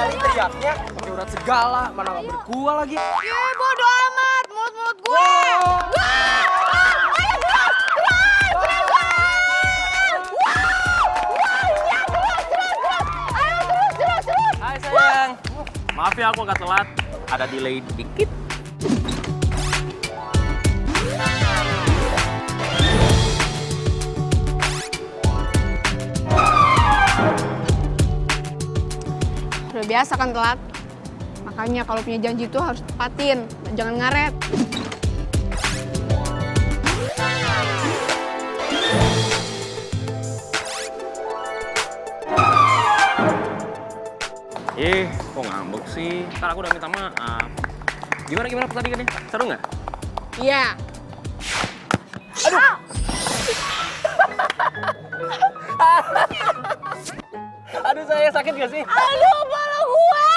kali teriaknya. Pakai urat segala, mana nggak bergua lagi. Bodo amat, mulut-mulut gue. Hai sayang. Maaf ya aku agak telat. Ada delay dikit. Udah biasa kan telat. Makanya kalau punya janji itu harus tepatin, jangan ngaret. Kok ngambek sih? Ntar aku udah minta maaf. Gimana pertandingannya? Seru nggak? Iya. Aduh! Aduh saya sakit gak sih? Aduh, kepala gue!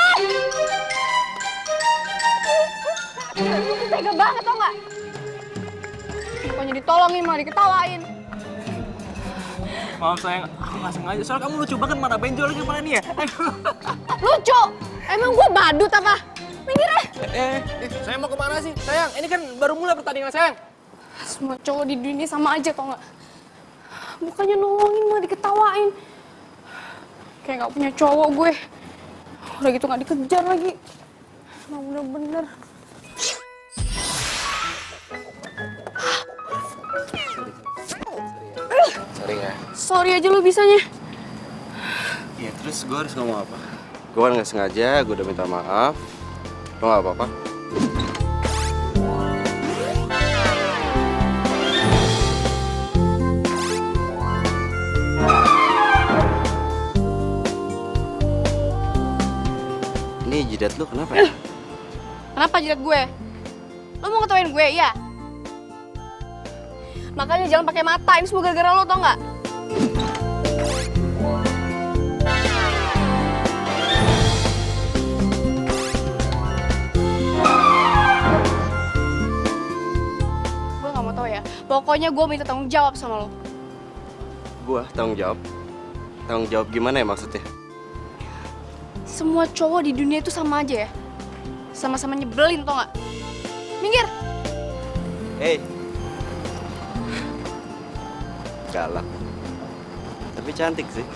Lu tega banget tau nggak? Bukannya ditolongin malah diketawain. Maaf sayang, aku nggak sengaja. Soalnya kamu lucu banget, mana benjol lagi kepala ini ya. Lucu? Emang gue badut apa? Minggir deh. Saya mau kemana sih? Sayang, ini kan baru mulai pertandingan sayang. Semua cowok di dunia sama aja tau nggak? Bukannya nolongin malah diketawain. Kayak nggak punya cowok gue. Udah gitu nggak dikejar lagi. Emang bener-bener. Sorry ya. Sorry aja lu bisanya. Ya terus gue harus ngomong apa? Gue kan nggak sengaja, gue udah minta maaf. Lo nggak apa-apa? Ini jidat lu kenapa ya? Kenapa jidat gue? Lo mau ngetawain gue, iya? Makanya jangan pakai mata, ini semua gara-gara lo, tau nggak? Gue nggak mau tahu ya. Pokoknya gue minta tanggung jawab sama lo. Gue tanggung jawab? Tanggung jawab gimana ya maksudnya? Semua cowok di dunia itu sama aja ya. Sama-sama nyebelin, tau nggak? Minggir! Hei, galak, tapi cantik sih.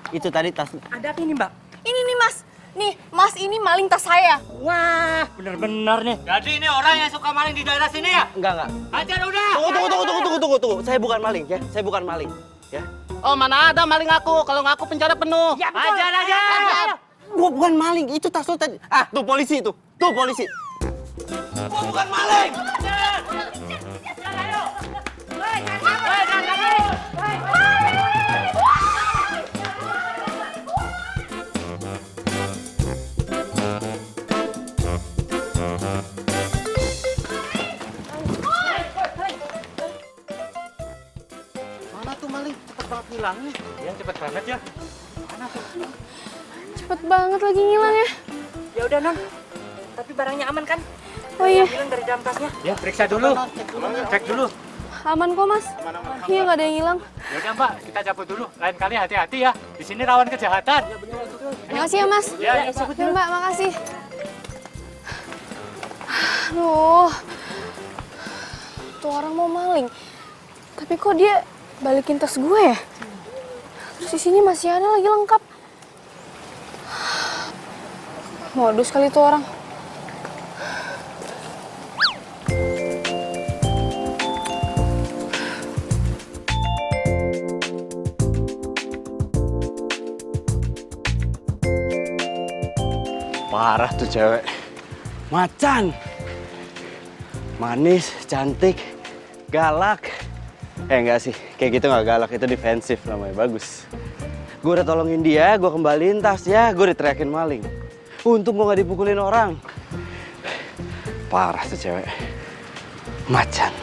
Itu tadi tas. Ada apa ini mbak? Ini nih mas. Nih, mas ini maling tas saya. Wah, bener-bener nih. Jadi ini orang yang suka maling di daerah sini ya? Enggak. Ajar udah! Tunggu. Saya bukan maling ya, saya bukan maling. Ya. Oh mana ada maling aku, kalau ngaku penjara penuh. Ya, betul. Ajar! Gua bukan maling, itu tas lo tadi. Ah, tuh polisi itu. Tuh polisi. Gua bukan maling! Mana tuh maling? Cepet banget ngilangnya. Iya cepet banget ya. Cepet banget lagi ngilang ya. Ya udah non, tapi barangnya aman kan? Oh iya, Bilang dari dalam tasnya. Ya periksa dulu. Cek dulu. aman kok mas. Iya nggak ada yang hilang. Ya udah mbak, kita cabut dulu. Lain kali hati-hati ya. Di sini rawan kejahatan. Makasih ya mas. Ya, Ya mbak, makasih. Aduh, tuh orang mau maling. Tapi kok dia balikin tas gue ya? Terus di sini masih ada lagi lengkap. Modus kali tuh orang. Parah tuh cewek. Macan. Manis, cantik, galak. Enggak sih, kayak gitu nggak galak, itu defensif namanya, bagus. Gue udah tolongin dia, gue kembaliin tasnya, gue diteriakin maling. Untung gue nggak dipukulin orang. Parah tuh cewek. Macan.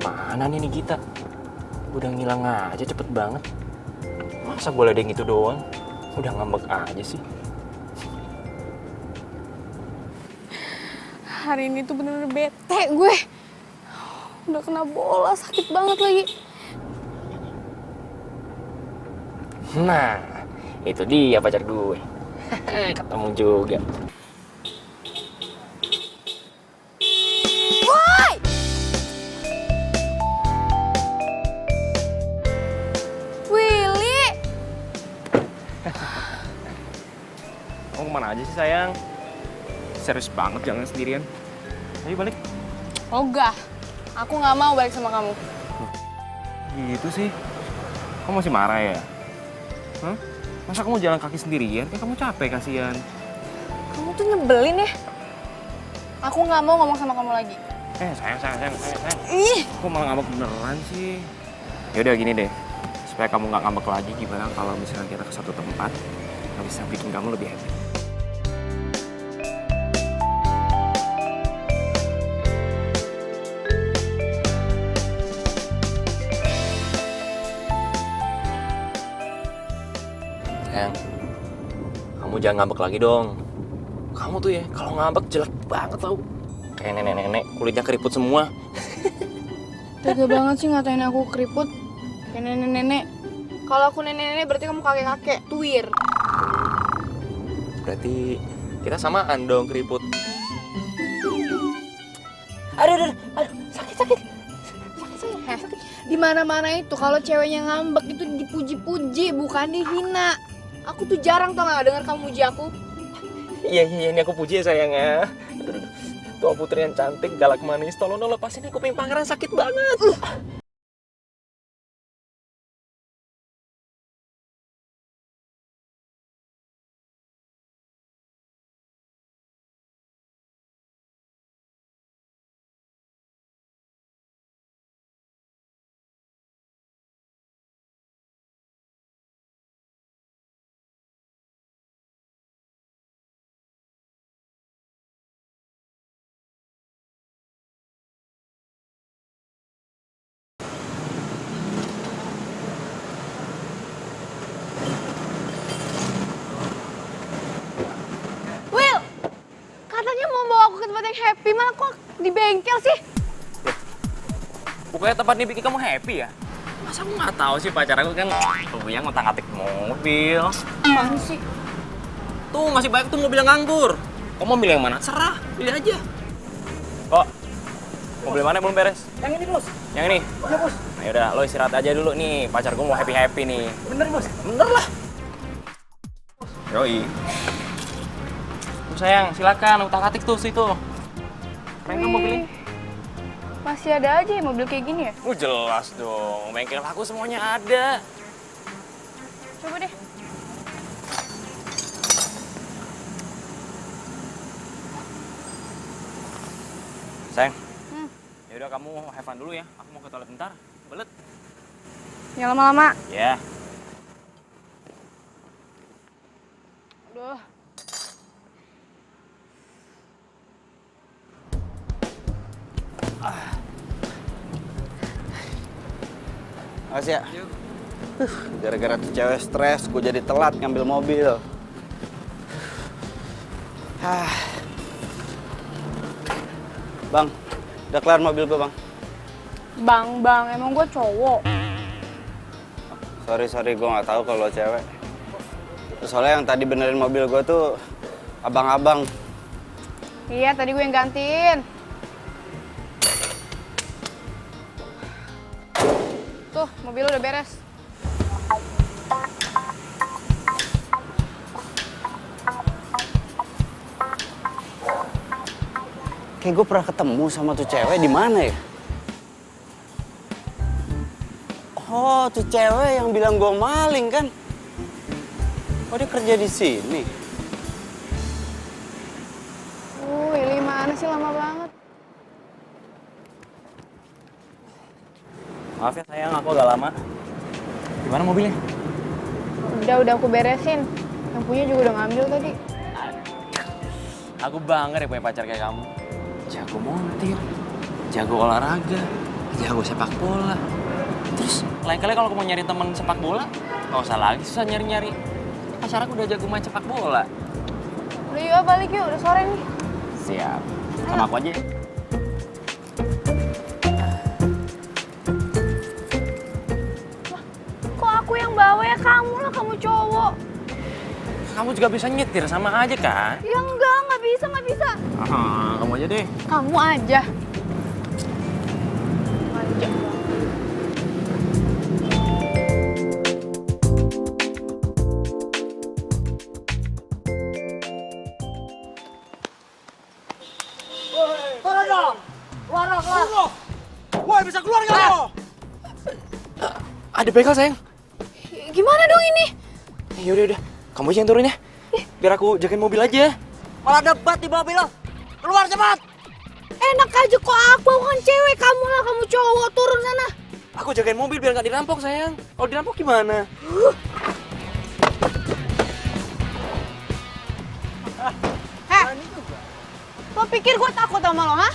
Mana nih Nikita? Udah ngilang aja cepet banget. Masa boleh ada yang gitu doang? Udah ngambek aja sih. Hari ini tuh bener-bener bete gue. Udah kena bola, sakit banget lagi. Nah, itu dia pacar gue. Ketemu juga. Woi! Willy! Kamu kemana aja sih sayang? Serius banget jangan sendirian. Ayo balik. Ogah, aku nggak mau balik sama kamu. Gitu sih. Kamu masih marah ya? Hah? Masa kamu jalan kaki sendirian? Kayak kamu capek kasihan. Kamu tuh nyebelin ya. Aku nggak mau ngomong sama kamu lagi. Sayang. Ih! Kok malah ngambek beneran sih? Yaudah gini deh. Supaya kamu nggak ngambek lagi, gimana kalau misalnya kita ke satu tempat yang bisa bikin kamu lebih happy? Sayang, kamu jangan ngambek lagi dong. Kamu tuh ya, kalau ngambek jelek banget tau. Kayak nenek-nenek, kulitnya keriput semua. Tega banget sih ngatain aku keriput. Kayak nenek-nenek. Kalau aku nenek-nenek berarti kamu kakek-kakek, tuir. Berarti kita samaan dong keriput. Aduh, sakit. Di mana-mana itu kalau ceweknya ngambek itu dipuji-puji, bukan dihina. Aku tuh jarang tau gak denger kamu muji aku. Iya, ini aku puji ya sayangnya. Tua putri yang cantik, galak manis, tolong dong lepasin aku kuping pangeran, sakit banget. Will, katanya mau bawa aku ke tempat yang happy, malah kok di bengkel sih? Pokoknya tempat ini bikin kamu happy ya? Masa aku nggak tahu sih pacar aku kan yang ngotak-ngatik mobil. Apaan sih? Tuh masih banyak tuh mobil yang nganggur. Kamu mau milih yang mana? Serah, pilih aja. Kok? Mobil mana belum beres? Yang ini, Bos. Yang ini? Iya, Bos. Nah yaudah, lo istirahat aja dulu nih. Pacar gue mau happy-happy nih. Bener, Bos. Bener lah. Yoi. Tuh sayang, silakan utak-atik tuh situ. Main dong mobil ini. Masih ada aja ya mobil kayak gini ya? Jelas dong. Bengkel aku semuanya ada. Coba deh. Sayang. Yaudah kamu have fun dulu ya. Aku mau ke toilet bentar. Belet. Jangan lama-lama. Ya. Aduh. Makasih ya. Gara-gara tuh cewek stres, gue jadi telat ngambil mobil. Bang, udah kelar mobil gue, Bang. Bang, emang gue cowok. Sorry, gue nggak tahu kalau cewek. Soalnya yang tadi benerin mobil gue tuh abang-abang. Iya, tadi gue yang gantiin. Tuh, mobil udah beres. Kayak gue pernah ketemu sama tuh cewek di mana ya? Oh, tuh cewek yang bilang gue maling kan? Oh, dia kerja di sini. Willy mana sih lama banget? Maaf ya sayang, aku agak lama. Gimana mobilnya? Udah aku beresin. Yang punya juga udah ngambil tadi. Aku bangga deh punya pacar kayak kamu. Jago montir, jago olahraga, jago sepak bola. Terus lain kali kalau aku mau nyari temen sepak bola, nggak usah lagi susah nyari-nyari. Pacar aku udah jago main sepak bola. Udah yuk balik yuk, udah sore nih. Siap. Sama aku aja ya. Kok aku yang bawa ya? Kamu lah, kamu cowok. Kamu juga bisa nyetir sama aja kan? Ya nggak bisa, nggak bisa. Kamu aja deh. Kamu aja. Manja banget. Woi, bisa keluar nggak lo? Ada begal sayang. Gimana dong ini? Yaudah, kamu aja yang turun ya. Biar aku jagain mobil aja. Malah debat di mobil lo. Keluar cepat. Enak aja kok aku kan cewek, kamu lah, kamu cowok, turun sana. Aku jagain mobil biar nggak dirampok sayang. Kalau dirampok gimana? Lo pikir gue takut sama lo, ha?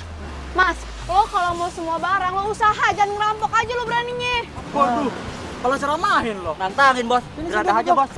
Mas, lo kalau mau semua barang, lo usaha, jangan ngerampok aja lo beraninya. Waduh. Kalau ceramahin lo. Nantangin bos. Geradah aja bos.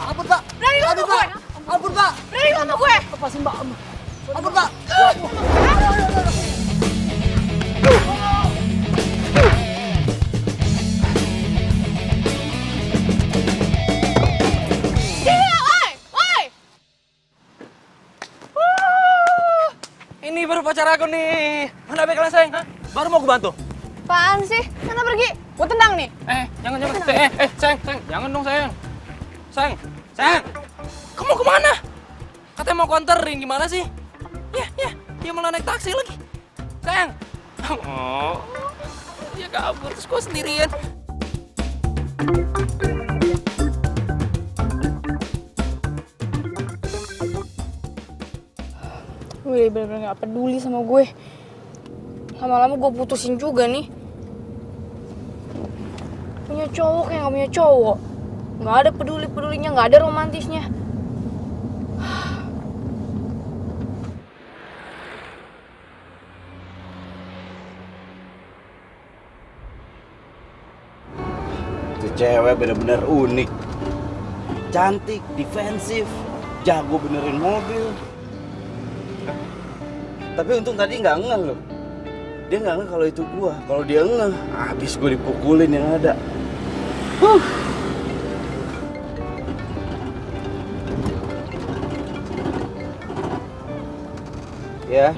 Ampun pak. Berani lo sama gue? Ampun pak. Berani lo sama gue? Lepasin mbak. Ampun pak. Iya, oi! Ini baru pacar aku nih. Mana begalnya sayang? Hah? Baru mau gue bantu. Apaan sih? Sana pergi. Gue tendang nih. Jangan. Sayang. Jangan dong sayang. Sayang. Kamu kemana? Katanya mau konterin, gimana sih? Ya. Dia malah naik taksi lagi. Sayang. Oh. Dia kabur, terus gue sendirian. Wih, bener-bener gak peduli sama gue. Lama-lama gue putusin juga nih. Punya cowok kayak gak punya cowok. Gak ada peduli-pedulinya, gak ada romantisnya. Tuh cewek bener-bener unik. Cantik, defensif, jago benerin mobil. Tapi untung tadi nggak ngeh loh. Dia nggak ngeh kalau itu gua. Kalau dia ngeh, habis gua dipukulin yang ada. Ya,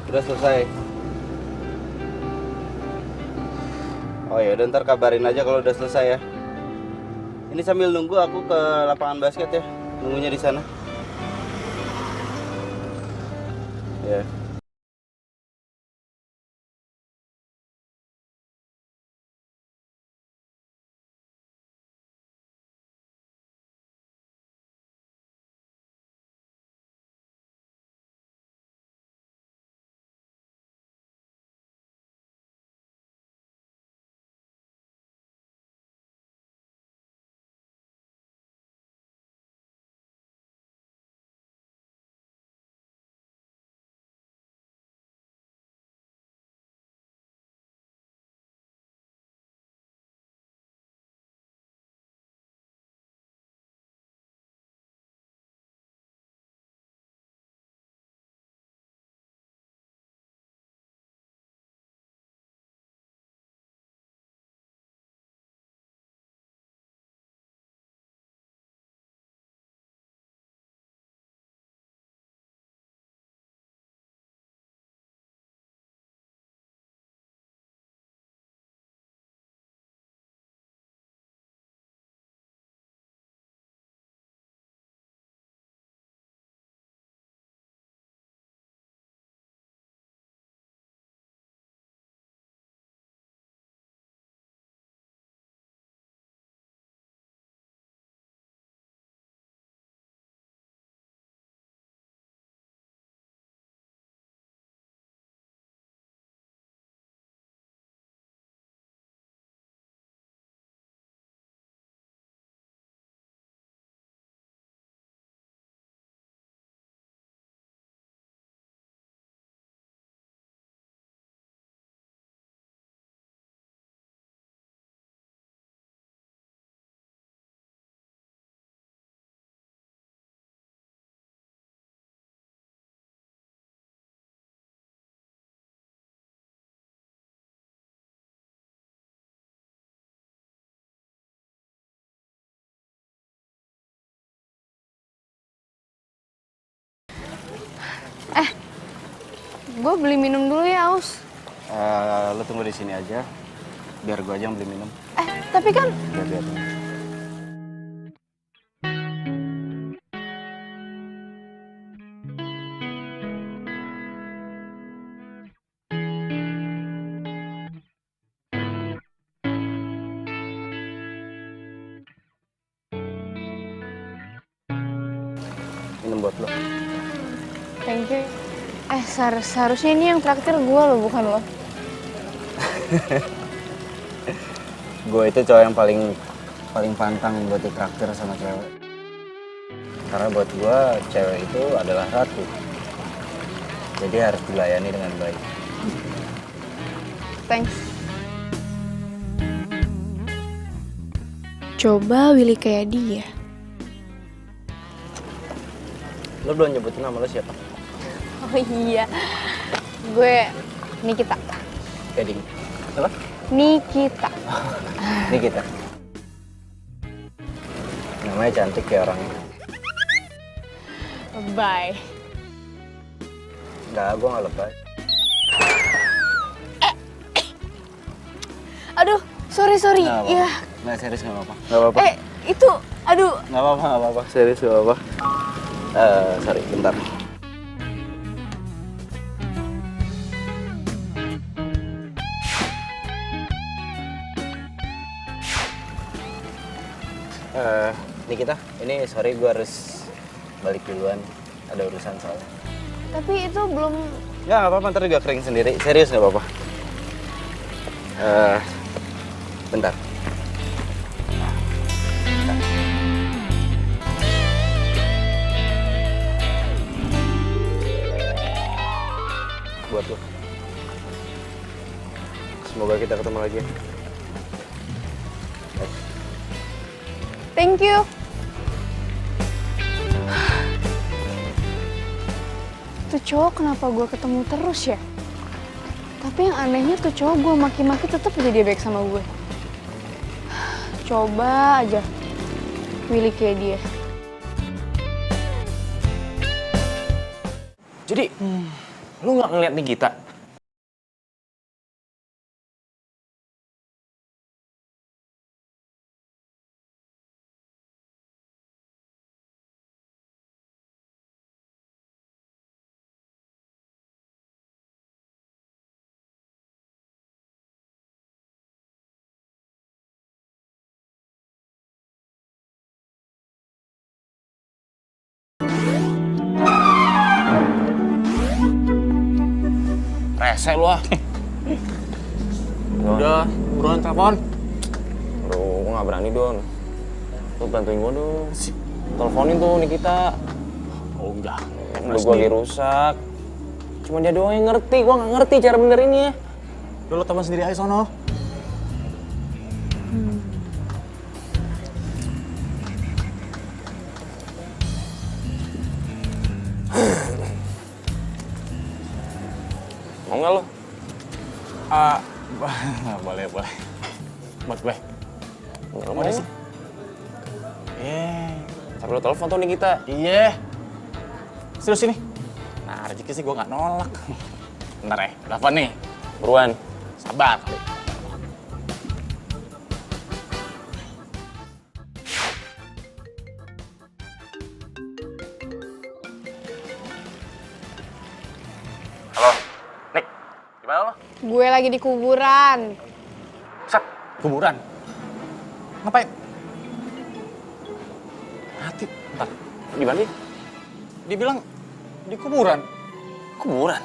udah selesai. Oh ya, udah ntar kabarin aja kalau udah selesai ya. Ini sambil nunggu aku ke lapangan basket ya, nunggunya di sana. Ya. gue beli minum dulu ya, Aus. Lo tunggu di sini aja, biar gue aja yang beli minum. Tapi kan Biar. Minum buat lo. thank you. Seharusnya ini yang traktir gue loh, bukan lo. Gue itu cowok yang paling pantang buat ditraktir sama cewek. Karena buat gue cewek itu adalah ratu. Jadi harus dilayani dengan baik. Thanks. Coba Willy kayak dia. Lo belum nyebutin nama lo siapa? Oh iya, gue Nikita. Gading. Apa? Nikita. Ini kita. Namanya cantik kayak orangnya. Bye. Enggak, gue gak lebay. Aduh, sorry. Nggak apa-apa. Iya. Nggak, serius gak apa-apa. Gak apa-apa. Itu, aduh. Gak apa-apa. Serius gak apa-apa. Sorry, bentar. Nikita, ini sorry gue harus balik duluan. Ada urusan soalnya. Tapi itu belum. Ya gak apa-apa, ntar juga kering sendiri. Serius gak apa-apa. Bentar. Buat lo. Semoga kita ketemu lagi. Thank you. Tuh cowok kenapa gue ketemu terus ya? Tapi yang anehnya tuh cowok gue maki-maki tetap aja dia baik sama gue. Coba aja Willy kayak dia. Jadi, lu nggak ngeliat Nikita? Rese lu ah. Udah, buruan telepon. Bro, gue gak berani Don. Lu bantuin gue dong. Teleponin tuh Nikita. Oh enggak. Udah gue lagi rusak. Cuma dia doang yang ngerti, gue gak ngerti cara benerinnya. Lo teman sendiri aja sono. Mau gak lo? Boleh. Buat gue. Gak mau sih. Tapi lo telepon tuh Nikita. Iya. Serius ini? Nah, rezeki sih gue gak nolak. Bentar ya, telepon nih. Buruan. Sabar. Halo, Nik. Gimana lo? Gue lagi di kuburan. Set, kuburan. Ngapain? Hati, bentar. Gimana sih? Dibilang di kuburan. Kuburan?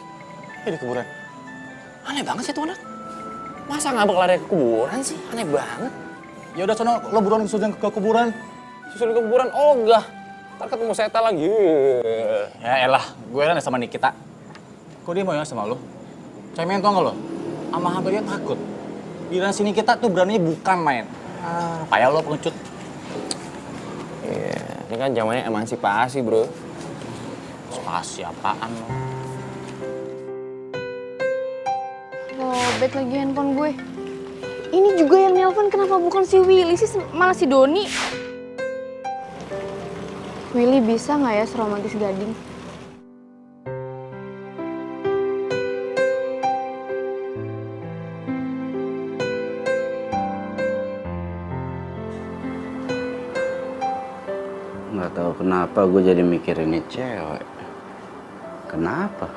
Di kuburan. Aneh banget sih tuh anak. Masa ngabak lari ke kuburan sih? Aneh banget. Ya udah sono, lo buruan susun ke kuburan. Susul ke kuburan? Oh enggak. Ntar ketemu setan lagi. Ya elah, gue kan sama Nikita. Kok dia mau ya sama lo? Cemen tau gak lo? Sama hamba dia takut. Giliran sini kita tuh beraninya bukan main. Payah lo pengecut. Iya, ini kan zamannya emansipasi bro. Spasi apaan lo? Lobet lagi handphone gue. Ini juga yang nelpon kenapa bukan si Willy sih, malah si Doni. Willy bisa nggak ya seromantis Gading? kenapa gue jadi mikir ini cewek? Kenapa?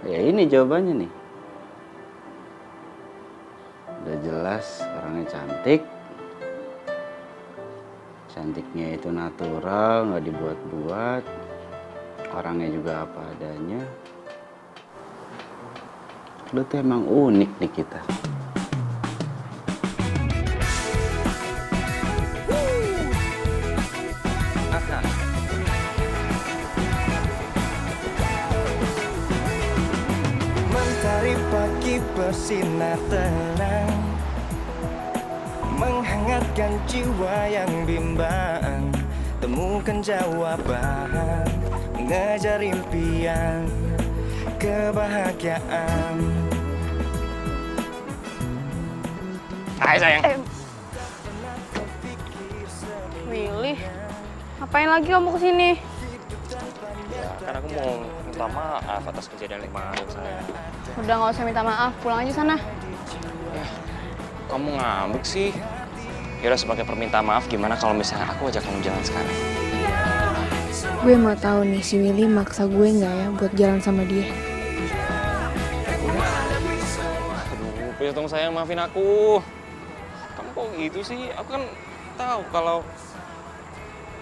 Ya ini jawabannya nih. Udah jelas orangnya cantik. Cantiknya itu natural, nggak dibuat-buat. Orangnya juga apa adanya. Lu tuh emang unik nih kita. Mentari pagi bersinar terang, menghangatkan jiwa yang bimbang. Temukan jawaban, mengejar impian, kebahagiaan. Hai sayang. Willy, ngapain lagi kamu kesini? Ya, kan aku mau minta maaf atas kejadian kemarin sayang. Udah nggak usah minta maaf, pulang aja sana. Kamu ngambek sih. Yaudah sebagai permintaan maaf gimana kalau misalnya aku ajak kamu jalan sekarang? Gue mau tahu nih si Willy maksa gue nggak ya buat jalan sama dia. Aduh, please dong sayang maafin aku. Kamu kok gitu sih? Aku kan tahu kalau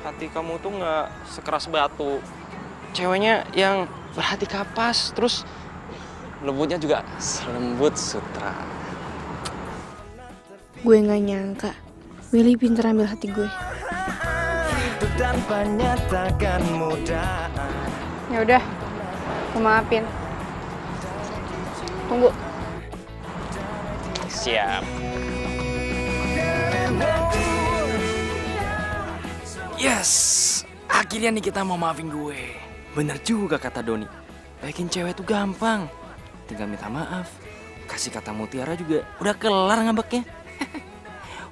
hati kamu tuh nggak sekeras batu. Ceweknya yang berhati kapas, terus lembutnya juga selembut sutra. Gue nggak nyangka Willy pinter ambil hati gue. Hidup tanpa nyatakan mudah. Ya udah, gue maafin. Tunggu. Siap. Yes, akhirnya nih kita mau maafin gue. Bener juga kata Doni. Baikin cewek tuh gampang. Tinggal minta maaf. Kasih kata mutiara juga udah kelar ngambeknya.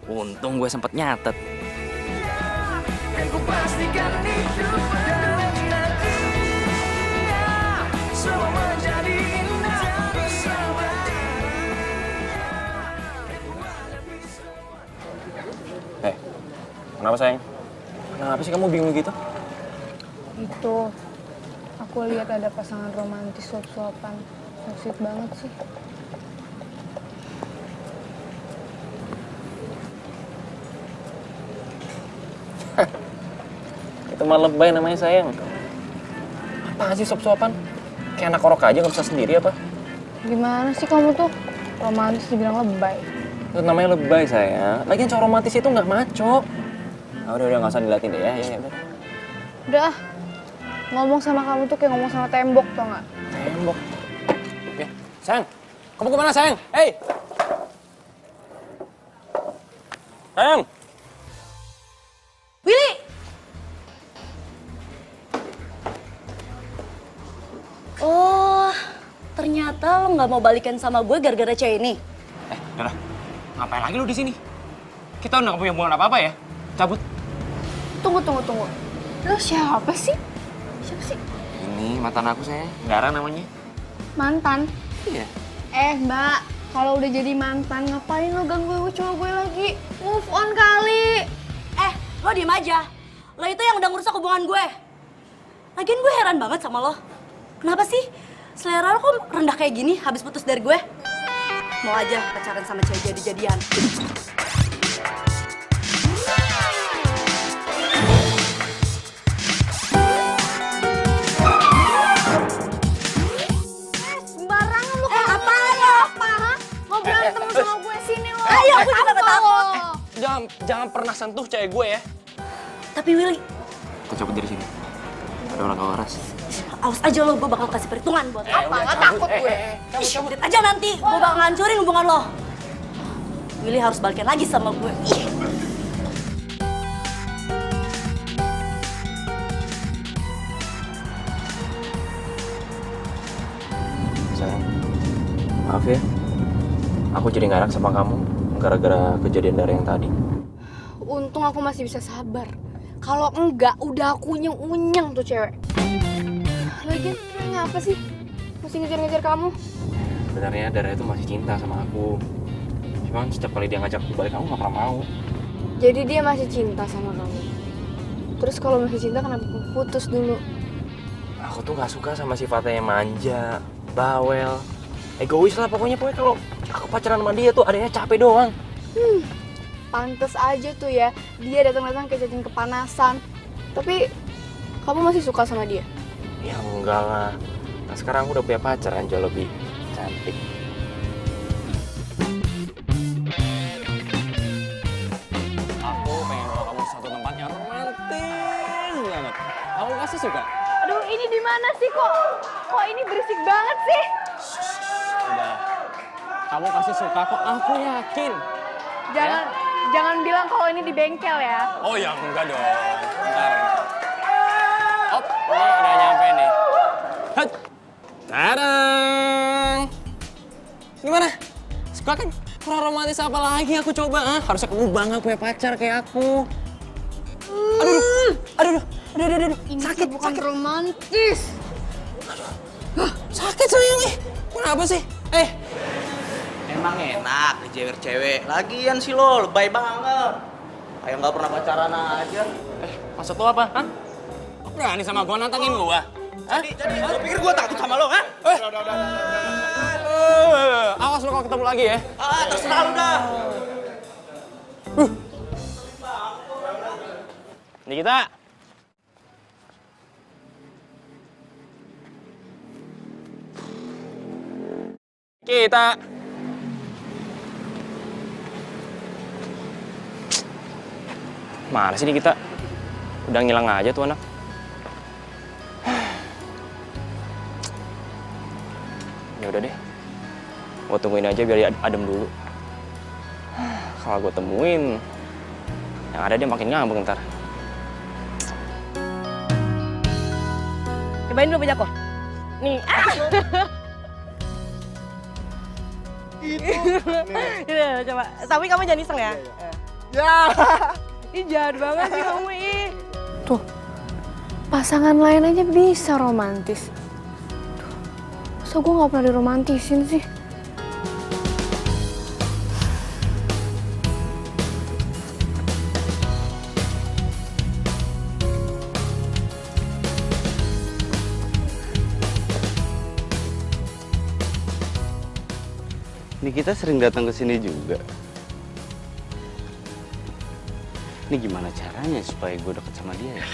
Untung gue sempet nyatet. Ku pastikan hidup dengan dia, semua menjadi indah bersama. Kenapa sayang? Kenapa sih kamu bingung gitu? Itu, aku lihat ada pasangan romantis suap-suapan. So sweet banget sih. Itu mah lebay namanya sayang. Apa sih sop-sopan? Kayak anak orok aja nggak bisa sendiri apa? Gimana sih kamu tuh? Romantis dibilang lebay. Itu namanya lebay sayang. Lagian cowok romantis itu nggak maco. Nah, udah nggak usah dilatih deh ya. Udah. Udah, ngomong sama kamu tuh kayak ngomong sama tembok, tau nggak? Tembok. Ya, sayang. Kamu kemana sayang? Hei. Sayang. Willy! Oh, ternyata lo nggak mau balikan sama gue gara-gara cewek ini. Udah. Ngapain lagi lu di sini? Kita udah nggak punya hubungan apa-apa ya. Cabut. Tunggu. Lo siapa sih? Siapa sih? Ini mantan aku sayang. Dara namanya. Mantan? Iya. Mbak, kalau udah jadi mantan, ngapain lo ganggu cowok gue lagi? Move on kali. Lo diem aja. Lo itu yang udah ngerusak hubungan gue. Lagian gue heran banget sama lo. Kenapa sih selera lo kok rendah kayak gini habis putus dari gue? Mau aja pacaran sama cewek jadi-jadian. Sembarangan lo. Apaan lo? Apa? Mau berantem sama gue sini lo. Ayo, aku juga gak takut. Jangan pernah sentuh cewek gue ya. Tapi Willy, Kita cabut dari sini. Ada orang waras. awas aja lo, gue bakal kasih perhitungan buat lo. Apa? Nggak takut gue. Lihat aja nanti, gue bakal ngancurin hubungan lo. Willy harus balikan lagi sama gue. Ih. Sayang, maaf ya. Aku jadi nggak enak sama kamu gara-gara kejadian dari yang tadi. Untung aku masih bisa sabar. Kalau enggak, udah aku unyeng-unyeng tuh cewek. Lagian, ngapa sih? Mesti ngejar-ngejar kamu. Sebenarnya Dara itu masih cinta sama aku. Cuman setiap kali dia ngajak aku balik, aku nggak pernah mau. Jadi dia masih cinta sama kamu. Terus kalau masih cinta kenapa putus dulu? Aku tuh nggak suka sama sifatnya yang manja, bawel, egois lah pokoknya kalau aku pacaran sama dia tuh adanya capek doang. Pantes aja tuh ya, dia datang-datang kayak cacing kepanasan. Tapi kamu masih suka sama dia? Ya enggak lah. Nah sekarang aku udah punya pacar yang jauh lebih cantik. Aku pengen bawa kamu ke satu tempat yang romantis banget. Kamu pasti suka. Aduh, ini di mana sih kok? Kok ini berisik banget sih? Udah. Kamu pasti suka kok, aku yakin. Jangan bilang kalau ini di bengkel ya. Oh ya enggak dong. Bentar. Op, ini udah nyampe nih. Hat. Tadang. Gimana? Suka kan? Kurang romantis apa lagi aku coba? Ah? Harusnya kamu bangga punya pacar kayak aku. Aduh. Ini sakit, bukan romantis. Sakit sayang Kenapa sih? Emang enak dijewer cewek. Lagian sih lo lebay banget. Kayak nggak pernah pacaran aja. Maksud lo apa? Hah? Berani sama gua nantangin gua? Jadi lo pikir gue takut sama lo, kan? Awas lo kalau ketemu lagi ya. Terserah lo dah. Nikita. Kita. Mana sih Nikita? Udah ngilang aja tuh anak. Ya udah deh. Gua tungguin aja biar dia adem dulu. Kalau gua temuin, yang ada dia makin ngambek ntar. Cobain dulu punya aku. Nih. Iya, coba. Tapi kamu jangan iseng ya. Ya. Ih, jahat banget sih kamu, ih. Tuh, pasangan lain aja bisa romantis. Masa gue gak pernah diromantisin sih? Ini kita sering datang ke sini juga. Ini gimana caranya supaya gue deket sama dia ya?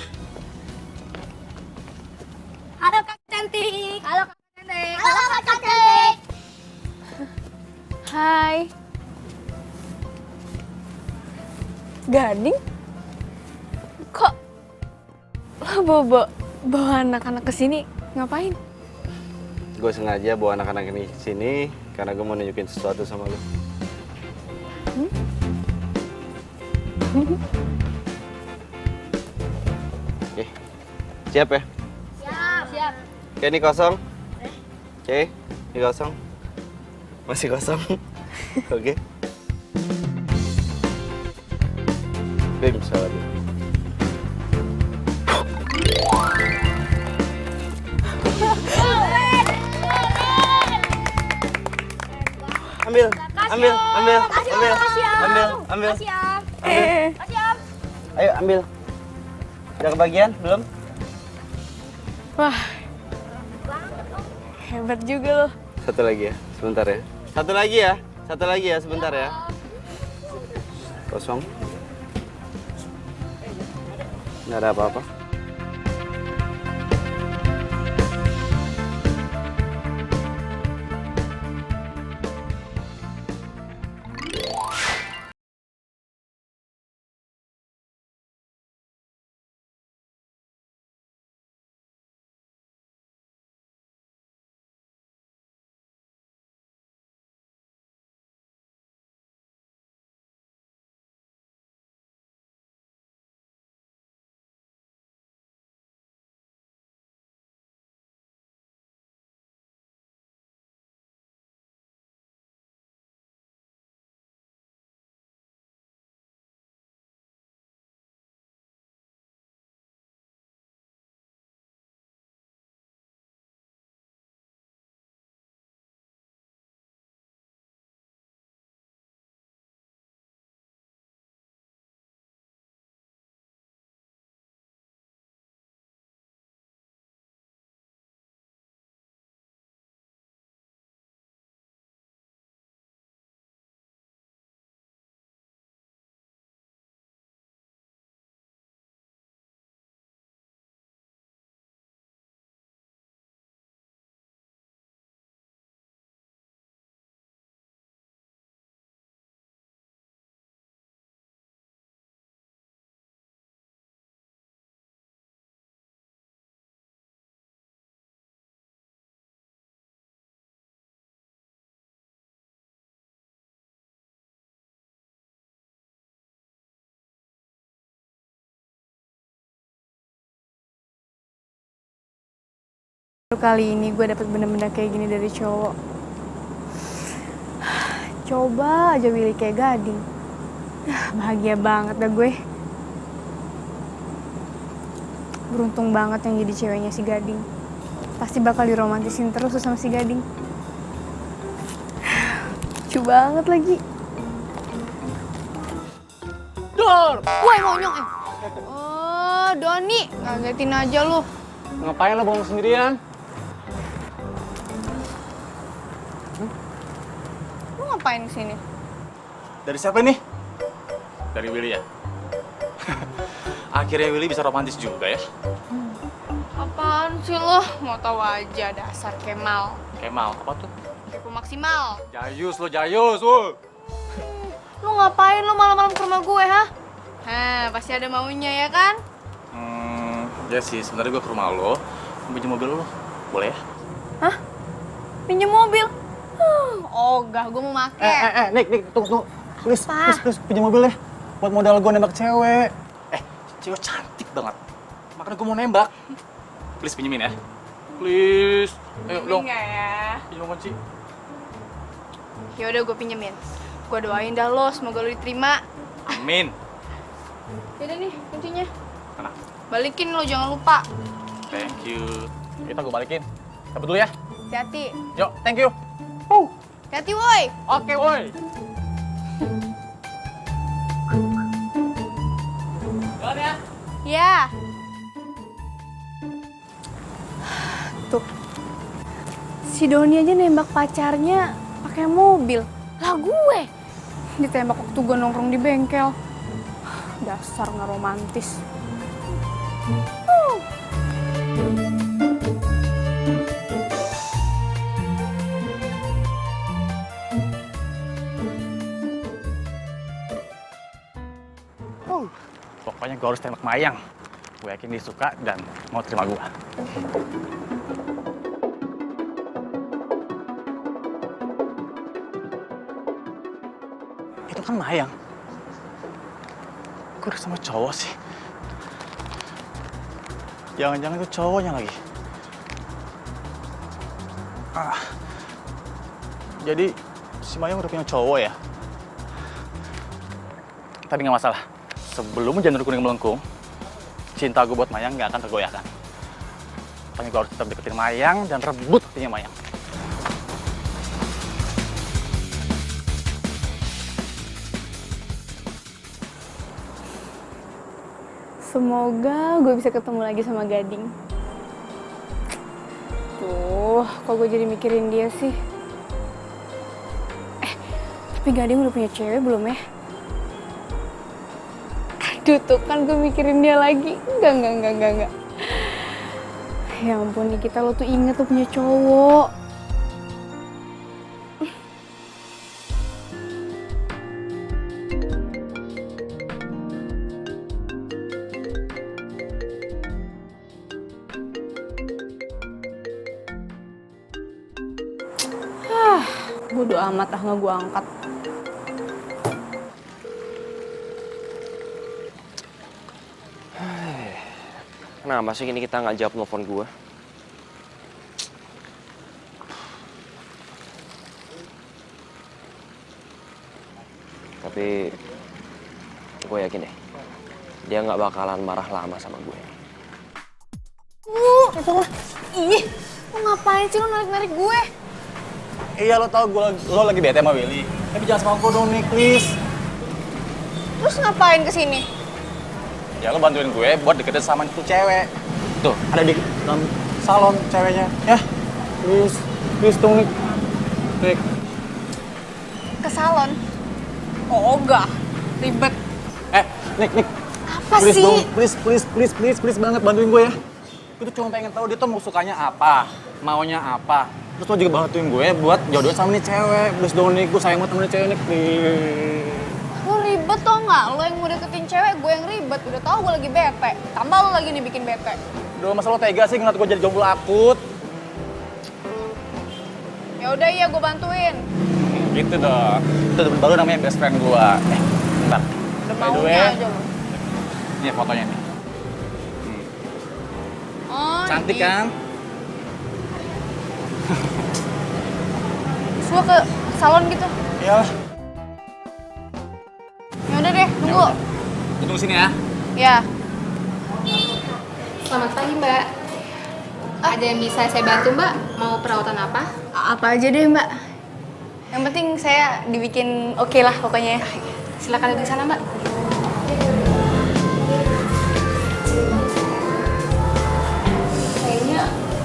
Halo Kak Cantik. Halo Kak Cantik. Halo Kak Cantik. Hai. Gading? Kok lo bawa anak-anak ke sini ngapain? Gue sengaja bawa anak-anak ini ke sini karena gue mau nunjukin sesuatu sama lo. Oke, siap ya? Siap. Oke, ini kosong. Oke, ini kosong. Masih kosong. Oke. Bim, salam. Ambil. Ayo ambil. Udah kebagian belum? Wah, hebat juga lo. Satu lagi ya, sebentar ya. Satu lagi ya, sebentar ya. Kosong. Nggak ada apa-apa. Kali ini gue dapet bener-bener kayak gini dari cowok. Coba aja Willy kayak Gading. Bahagia banget dah gue. Beruntung banget yang jadi ceweknya si Gading. Pasti bakal diromantisin terus sama si Gading. Lucu banget lagi. Dor! Woi monyong Oh, Doni, ngagetin aja lu. Ngapain lo bengong sendirian? Lu ngapain kesini? Dari siapa ini? Dari Willy ya? Akhirnya Willy bisa romantis juga ya? Apaan sih lo? Mau tahu aja dasar Kemal. Kemal, apa tuh? Kepo maksimal. Jayus lo, Jayus, woi! Lu ngapain lu malam-malam ke rumah gue, ha? Pasti ada maunya ya kan? Ya sih, sebenarnya gue ke rumah lo, pinjam mobil lo, boleh ya? Hah? Pinjem mobil? Ogah, gue mau make. Nick, tunggu. Please, Apa? please, pinjam mobil deh. Buat modal gue nembak cewek. Cewek cantik banget. Makanya gue mau nembak. Please pinjemin ya. Please. Ayo dong. Enggak ya? Pinjam kunci. Yaudah gue pinjemin. Gue doain dah lo, semoga lo diterima. Amin. Yaudah nih, kuncinya. Mana? Balikin lo, jangan lupa. Thank you. Kita gue balikin. Cabut dulu ya. Hati-hati. Yuk, thank you. Hati-hati, woi. Oke, woi. Jalan ya. Ya. Tuh. Si Doni aja nembak pacarnya pakai mobil. Lah gue ditembak waktu gue nongkrong di bengkel. Dasar nggak romantis. Pokoknya gue harus tembak Mayang. Gue yakin dia suka dan mau terima gue. Itu kan Mayang. Gue udah sama cowok sih. Jangan-jangan itu cowoknya lagi. Jadi si Mayang udah punya cowok ya? Tapi nggak masalah. Sebelum janur kuning melengkung, cinta gue buat Mayang nggak akan tergoyahkan. Makanya gue harus tetap deketin Mayang dan rebut hatinya Mayang. Semoga gue bisa ketemu lagi sama Gading. Tuh, kok gue jadi mikirin dia sih? Tapi Gading udah punya cewek belum ya? Aduh, tuh kan gue mikirin dia lagi. Enggak. Ya ampun, Nikita, lo tuh inget lo punya cowok. Bodo amat nggak gue angkat. Kenapa sih ini kita nggak jawab telepon gue? Tapi gue yakin deh, dia nggak bakalan marah lama sama gue. Ih, lo ngapain sih lo narik-narik gue? Iya, lo tau lo lagi bete sama Willy. Tapi jangan sama gue dong, Nick, please. Terus ngapain kesini? Ya lo bantuin gue buat deketin sama itu cewek. Tuh, ada di dalam salon ceweknya. Ya, please dong, Nick. Nick. Ke salon? Oh, enggak. Ribet. Nick. Apa Please sih? dong, please banget bantuin gue ya. Gue tuh cuma pengen tahu dia tuh mau sukanya apa, maunya apa. Terus lo juga bantuin gue buat jodohin sama nih cewek. Please dong, Nick. Gue sayang banget sama nih cewek, Nick. Lo ribet tau nggak? Lo yang mau deketin cewek, gue yang ribet. Udah tau gue lagi bete. Tambah lo lagi nih bikin bete. Udah, masa lo tega sih ngeliat gue jadi jomblo akut? Ya udah iya, gue bantuin. Gitu dong. Itu baru namanya best friend gue. Bentar. Udah By the way, maunya aja lo. ini fotonya nih. Oh, Cantik ini. kan? Terus gue ke salon gitu. Iyalah. Ya udah deh, tunggu. Tunggu sini ya. Ya. Selamat pagi, Mbak. Ada yang bisa saya bantu, Mbak? Mau perawatan apa? Apa aja deh, Mbak. Yang penting saya dibikin oke lah pokoknya ya. Silakan duduk di sana, Mbak. Kayaknya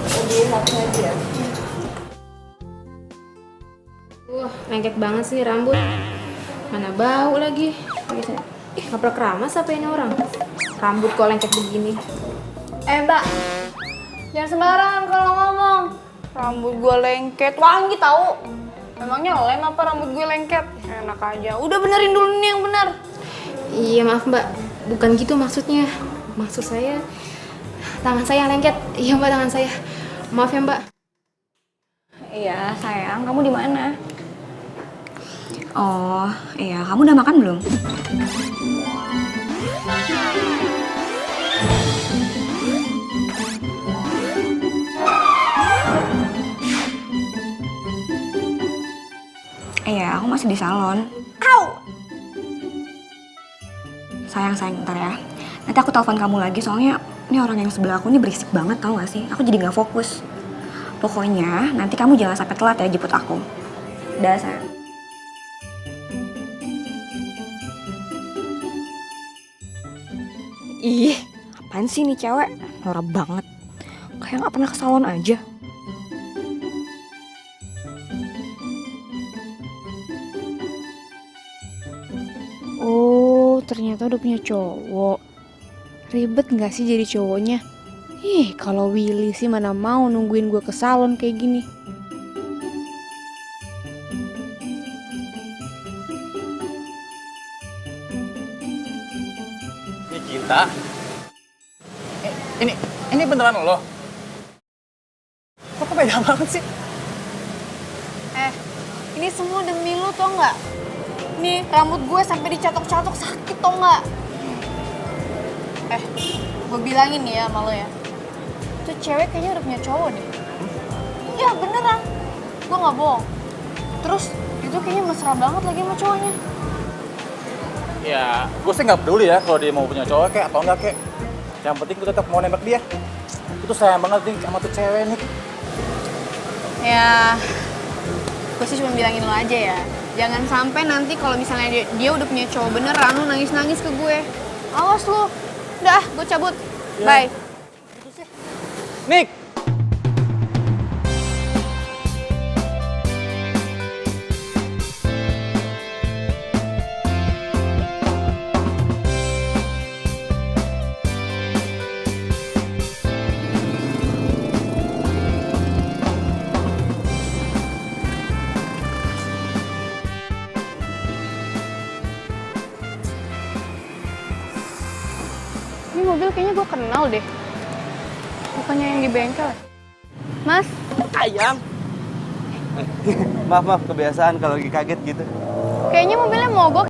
lebih satu aja. Lengket banget sih rambut. Mana bau lagi. Ngaprak keramas apa ini orang? Rambut kok lengket begini. Mbak. Jangan sembarangan kalau ngomong. Rambut gue lengket, wangi tahu. Emangnya lem apa rambut gue lengket? Enak aja. Udah benerin dulu nih yang benar. Iya, maaf, Mbak. Bukan gitu maksudnya. Maksud saya, tangan saya yang lengket. Iya, Mbak, tangan saya. Maaf ya, Mbak. Iya, sayang. Kamu di mana? Oh, iya. Kamu udah makan belum? Iya, aku masih di salon. Au! Sayang, ntar ya. Nanti aku telepon kamu lagi, soalnya ini orang yang sebelah aku ini berisik banget, tau gak sih? Aku jadi gak fokus. Pokoknya, nanti kamu jangan sampai telat ya jemput aku. Udah, sayang. Ih, apaan sih nih cewek? Norak banget. Kayak gak pernah ke salon aja. Oh, ternyata udah punya cowok. Ribet nggak sih jadi cowoknya? Kalau Willy sih mana mau nungguin gue ke salon kayak gini. Ini Cinta. Ini beneran lo? Kok beda banget sih? Ini semua demi lu tau nggak? Nih, rambut gue sampai dicatok-catok sakit tau nggak? Gue bilangin nih ya sama lo ya. Tuh cewek kayaknya udah punya cowok deh. Iya beneran. Gue nggak bohong. Terus itu kayaknya mesra banget lagi sama cowoknya. Ya, gue sih nggak peduli ya kalau dia mau punya cowok kayak atau enggak kayak. Yang penting gue tetap mau nembak dia. Itu sayang banget nih sama tuh cewek nih. Ya, gue sih cuma bilangin lo aja ya. Jangan sampai nanti kalau misalnya dia udah punya cowok beneran, lo nangis-nangis ke gue. Awas lo. Udah, gue cabut. Bye. Nick! Ini mobil kayaknya gue kenal deh. Bukannya yang di bengkel. Mas, Ayam. Maaf, kebiasaan kalau lagi kaget gitu. kayaknya mobilnya mogok.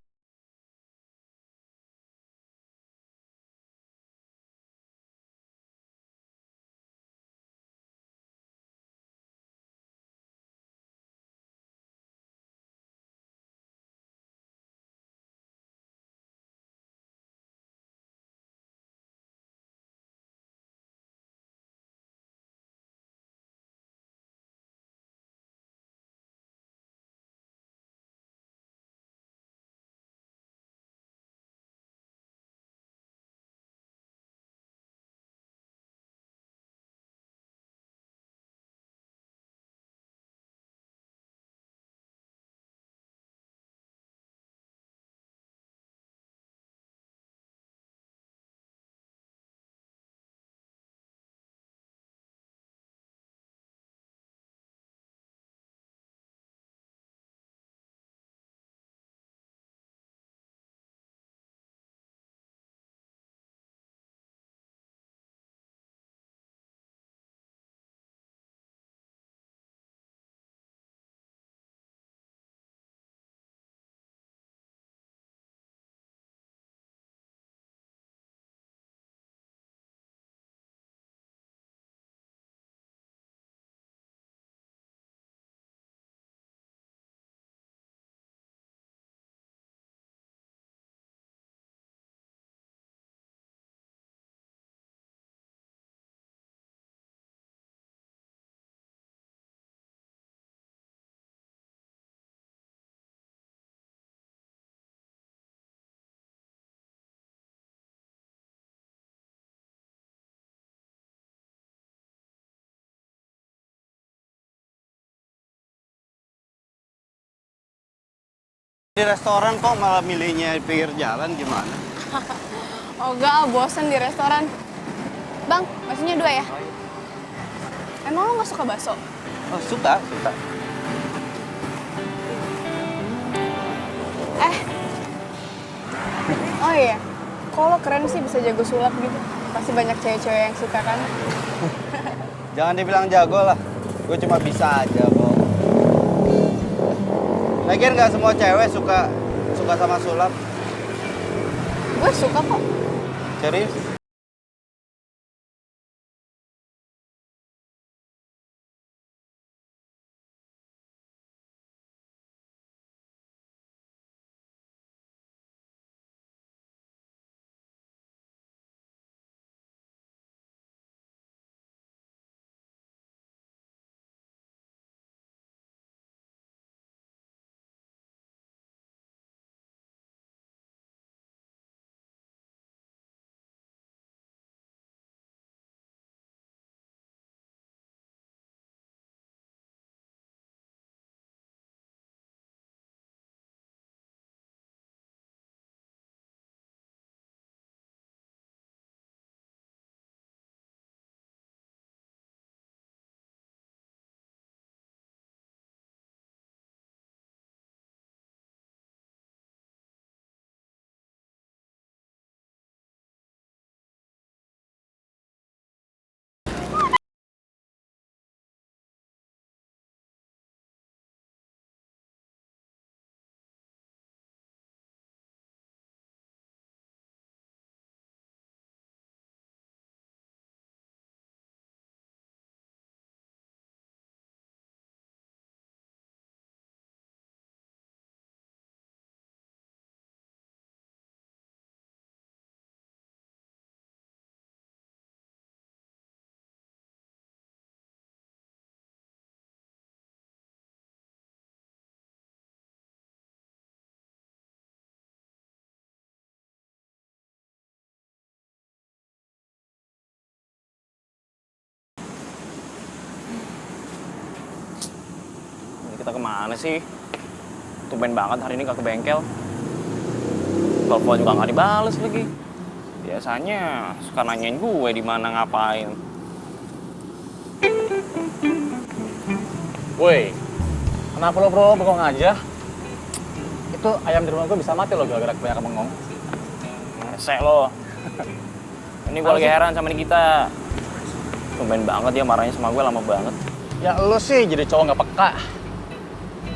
Di restoran kok malah milihnya di pinggir jalan gimana? Oh enggak, bosen di restoran. Bang, baksonya 2 ya? Emang lo gak suka bakso? Oh, suka. Oh iya, kok lo keren sih bisa jago sulap gitu. Pasti banyak cewek-cewek yang suka kan? Jangan dibilang jago lah. Gue cuma bisa aja kok. Lagian nggak semua cewek suka sama sulap. Gue suka kok. Serius? Kita kemana sih? Tumben banget hari ini gak ke bengkel. Telepon juga gak dibales lagi. Biasanya suka nanyain gue di mana ngapain. Woi, kenapa lo bro bengong aja? Itu ayam di rumah gue bisa mati lo gara-gara kebanyakan bengong. Ngesek lo. Ini gue lagi heran sama Nikita. Tumben banget dia marahnya sama gue lama banget. Ya lo sih jadi cowok gak peka.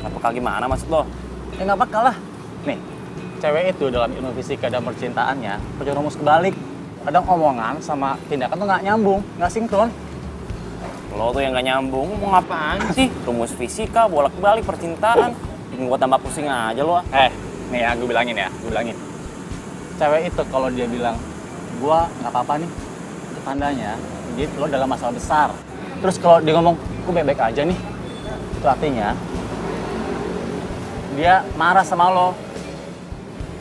Gak peka gimana maksud lo? Ya gak peka lah. Nih, cewek itu dalam ilmu fisika dan percintaannya punya rumus kebalik. Kadang omongan sama tindakan tuh gak nyambung, gak sinkron. Lo tuh yang gak nyambung, mau ngapain sih? Rumus fisika, bolak-balik, percintaan. Bikin gue tambah pusing aja lo. Nih ya, gue bilangin. Cewek itu kalau dia bilang, gua gak apa-apa nih, itu tandanya dia lo dalam masalah besar. Terus kalau dia ngomong, gue baik-baik aja nih, itu artinya dia marah sama lo.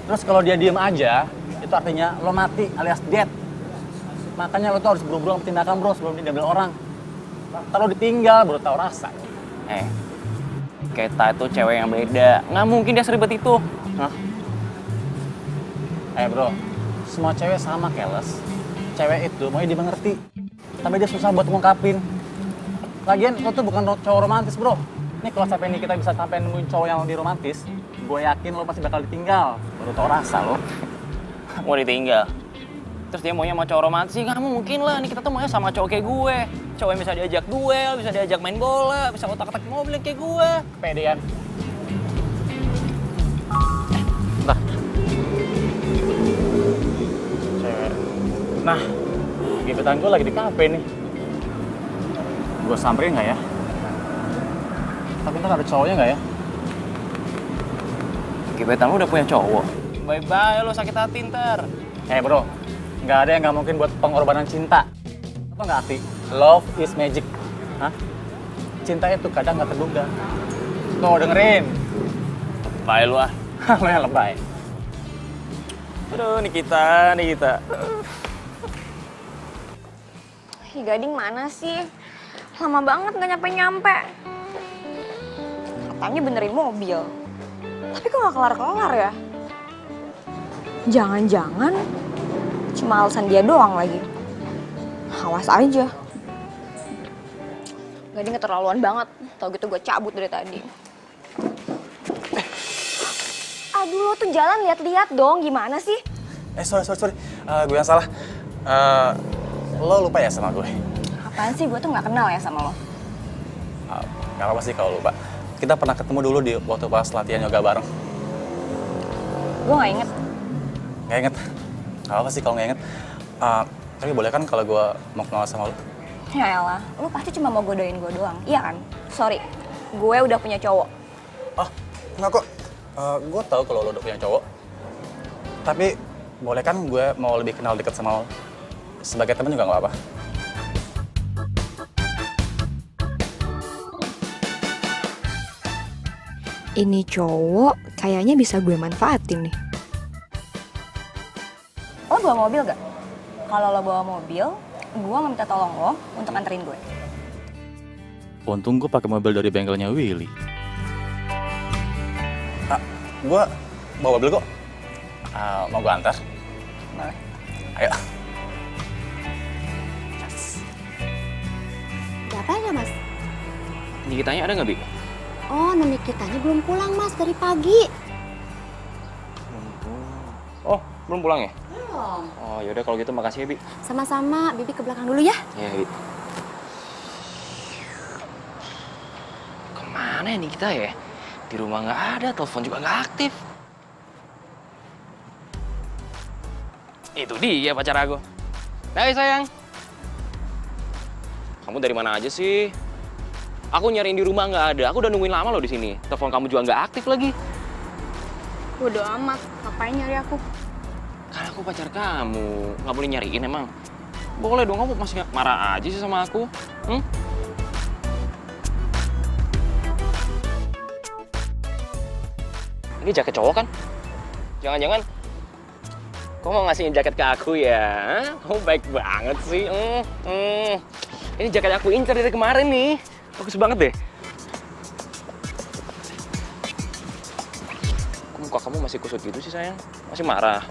Terus kalau dia diem aja, itu artinya lo mati alias dead. Makanya lo tuh harus buru-buru sama tindakan bro sebelum diambil orang. Ntar lo ditinggal baru tahu rasa. Keta itu cewek yang beda. Nggak mungkin dia seribet itu. Hah? Bro, semua cewek sama keles. Cewek itu maunya dimengerti, tapi dia susah buat ngungkapin. Lagian lo tuh bukan cowok romantis bro. Nih kalau sampai ini kita bisa sampai nemuin cowok yang lebih romantis, gue yakin lo pasti bakal ditinggal. Baru tau rasa lo. Mau ditinggal. Terus dia maunya sama cowok romantis, nggak mungkin lah. Nih kita tuh maunya sama cowok kayak gue. Cowok yang bisa diajak duel, bisa diajak main bola, bisa otak-atik mobil kayak gue. Kepedean. Bentar. Cewek. Nah, gebetan gue lagi di kafe nih. Gue samperin nggak ya? Tapi ntar ada cowoknya nggak ya? Gebetan lu udah punya cowok. Bye-bye lo sakit hati ntar. Bro, nggak ada yang nggak mungkin buat pengorbanan cinta. Apa nggak arti? Love is magic. Hah? Cinta itu kadang nggak terduga. Tuh dengerin. Bye lu ah. Lo yang lebay. Aduh, Nikita. Ih, Gading mana sih? Lama banget gak nyampe-nyampe. Katanya benerin mobil. Tapi kok gak kelar-kelar ya? Jangan-jangan cuma alasan dia doang lagi. Awas aja. Gak, dia keterlaluan banget. Tau gitu gue cabut dari tadi. Aduh, lo tuh jalan lihat-lihat dong, gimana sih? Sorry. Gue yang salah. Lo lupa ya sama gue? Apaan sih, gue tuh gak kenal ya sama lo. Gak apa-apa sih kalau lupa. Kita pernah ketemu dulu di waktu pas latihan yoga bareng. Gue gak inget. Gak inget? Gak apa sih kalau gak inget. Tapi boleh kan kalau gue mau kenal sama lo? Ya elah, lo pasti cuma mau godain gue doang, iya kan? Sorry, gue udah punya cowok. Oh, enggak kok. Gue tahu kalau lo udah punya cowok. Tapi boleh kan gue mau lebih kenal deket sama lo? Sebagai teman juga gak apa-apa. Ini cowok kayaknya bisa gue manfaatin nih. Lo bawa mobil gak? Kalau lo bawa mobil, gue minta tolong lo untuk anterin gue. Untung gue pakai mobil dari bengkelnya Willy. Gue bawa mobil kok. Mau gue antar? Boleh. Ayo. Ada apa ya, Mas? Nikitanya ada nggak, Bi? Oh, Nikitanya belum pulang, Mas, dari pagi. Oh, belum pulang ya? Belum. Oh, yaudah kalau gitu makasih ya, Bi. Sama-sama, Bibi ke belakang dulu ya. Iya, Bi. Kemana ya Nikita ya? Di rumah nggak ada, telepon juga nggak aktif. Itu dia pacar aku. Hai sayang. Kamu dari mana aja sih? Aku nyariin di rumah nggak ada. Aku udah nungguin lama loh di sini. Telepon kamu juga nggak aktif lagi. Bodo amat, ngapain nyari aku? Kan aku pacar kamu, nggak boleh nyariin emang. Boleh dong, kamu masih marah aja sih sama aku. Ini jaket cowok kan? Jangan-jangan kamu mau ngasihin jaket ke aku ya? Kamu baik banget sih. Ini jaket aku incer dari kemarin nih. Bagus banget deh. Muka kamu masih kusut gitu sih sayang. Masih marah.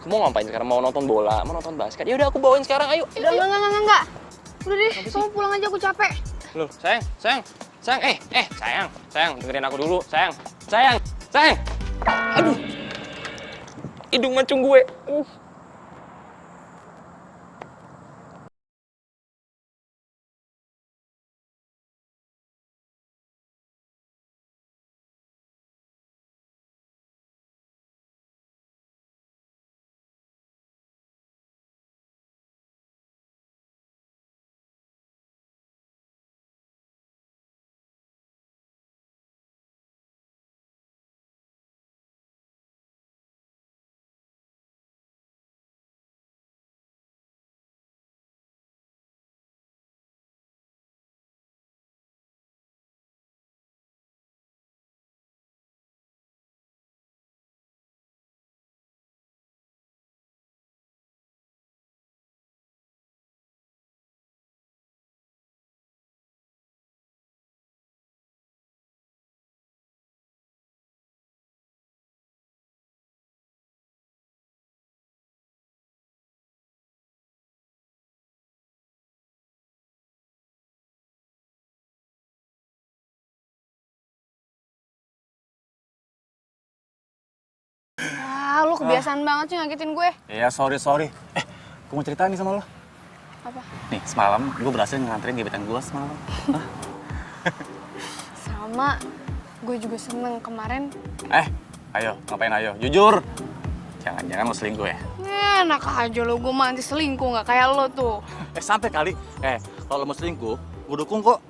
Kamu mau ngapain sekarang? Mau nonton bola? Mau nonton basket? Ya udah aku bawain sekarang. Ayo. Udah, enggak. Udah deh, kamu pulang aja, aku capek. Loh, sayang. Sayang, dengerin aku dulu, sayang. Aduh. Hidung mancung gue. Ah, lu kebiasaan banget sih ngagetin gue. Iya, sorry. Gue mau cerita nih sama lo. Apa? Nih, semalam gue berhasil nganterin gebetan gue semalam. Sama, gue juga seneng kemarin. Ayo, ngapain ayo? Jujur. Jangan lo selingkuh ya? Enak aja lo, gue mah anti selingkuh, gak kayak lo tuh. Santai kali. Kalau lo mau selingkuh, gue dukung kok.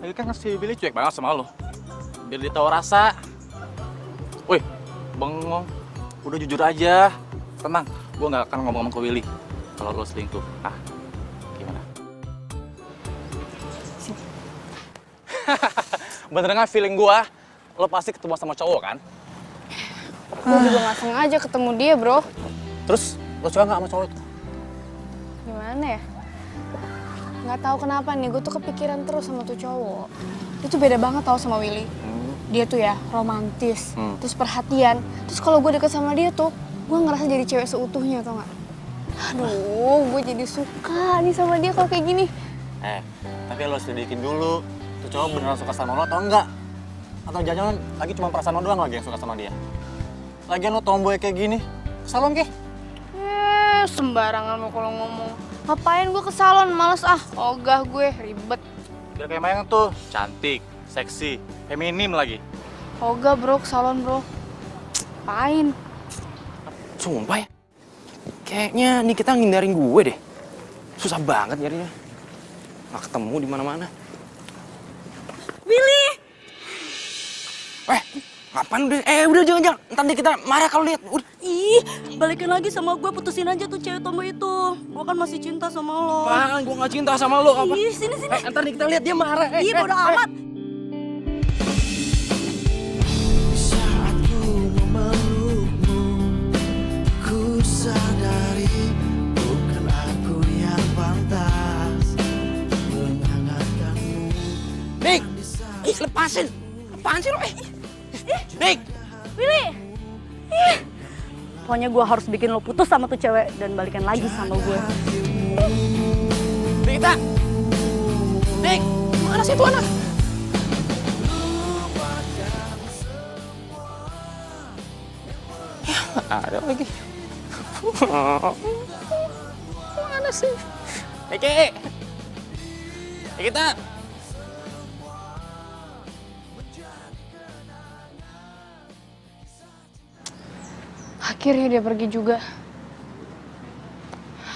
Lagi kan si Billy cuek banget sama lo. Biar dia tahu rasa. Wih, bengong. Udah jujur aja. Tenang, gue gak akan ngomong-ngomong ke Willy kalau lo selingkuh. Gimana? Bener gak feeling gue? Lo pasti ketemu sama cowok kan? Gue juga gak sengaja ketemu dia, bro. Terus, lo suka gak sama cowok itu? Gimana ya? Gak tahu kenapa nih, gue tuh kepikiran terus sama tuh cowok. Dia tuh beda banget tau sama Willy. dia tuh ya romantis, terus perhatian. Terus kalau gue deket sama dia tuh, gue ngerasa jadi cewek seutuhnya, tau gak? Aduh, gue jadi suka nih sama dia kalau kayak gini. Tapi lo selidikin dulu, tuh cowok beneran suka sama lo atau enggak? Atau jangan-jangan lagi cuma perasaan lo doang lagi yang suka sama dia? Lagian lo tomboy kayak gini, ke salon kek? Sembarangan lo kalau ngomong. Ngapain gue ke salon, males ogah gue, ribet. Biar kayak Mayang tuh, cantik, seksi, feminim lagi. Ogah bro, ke salon bro. Ngapain? Sumpah ya, kayaknya nih kita ngindarin gue deh. Susah banget nyarinya. Nggak ketemu di mana-mana. Willy! Ngapain udah? Udah jangan. Ntar deh kita marah kalau lihat. Udah. Ih, balikin lagi sama gue, putusin aja tuh cewek tomboy itu. Gue kan masih cinta sama lo. Apaan? Gue nggak cinta sama lo. Apa? Ih, sini. Ntar deh kita lihat dia marah. Ih, bodo amat. Saat ku memelukmu, ku sadari bukan aku yang pantas menghangatkanmu. Dik! Lepasin! Apaan sih lo? Dik! Willy! Pokoknya gue harus bikin lo putus sama tuh cewek dan balikan lagi sama gue. Dik, Dik! Mana sih tuh anak? Ya, ada lagi. Mana sih? Eki! Kita! Akhirnya dia pergi juga.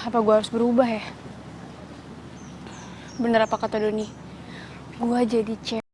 Apa gue harus berubah ya? Bener apa kata Doni? Gue jadi cewek.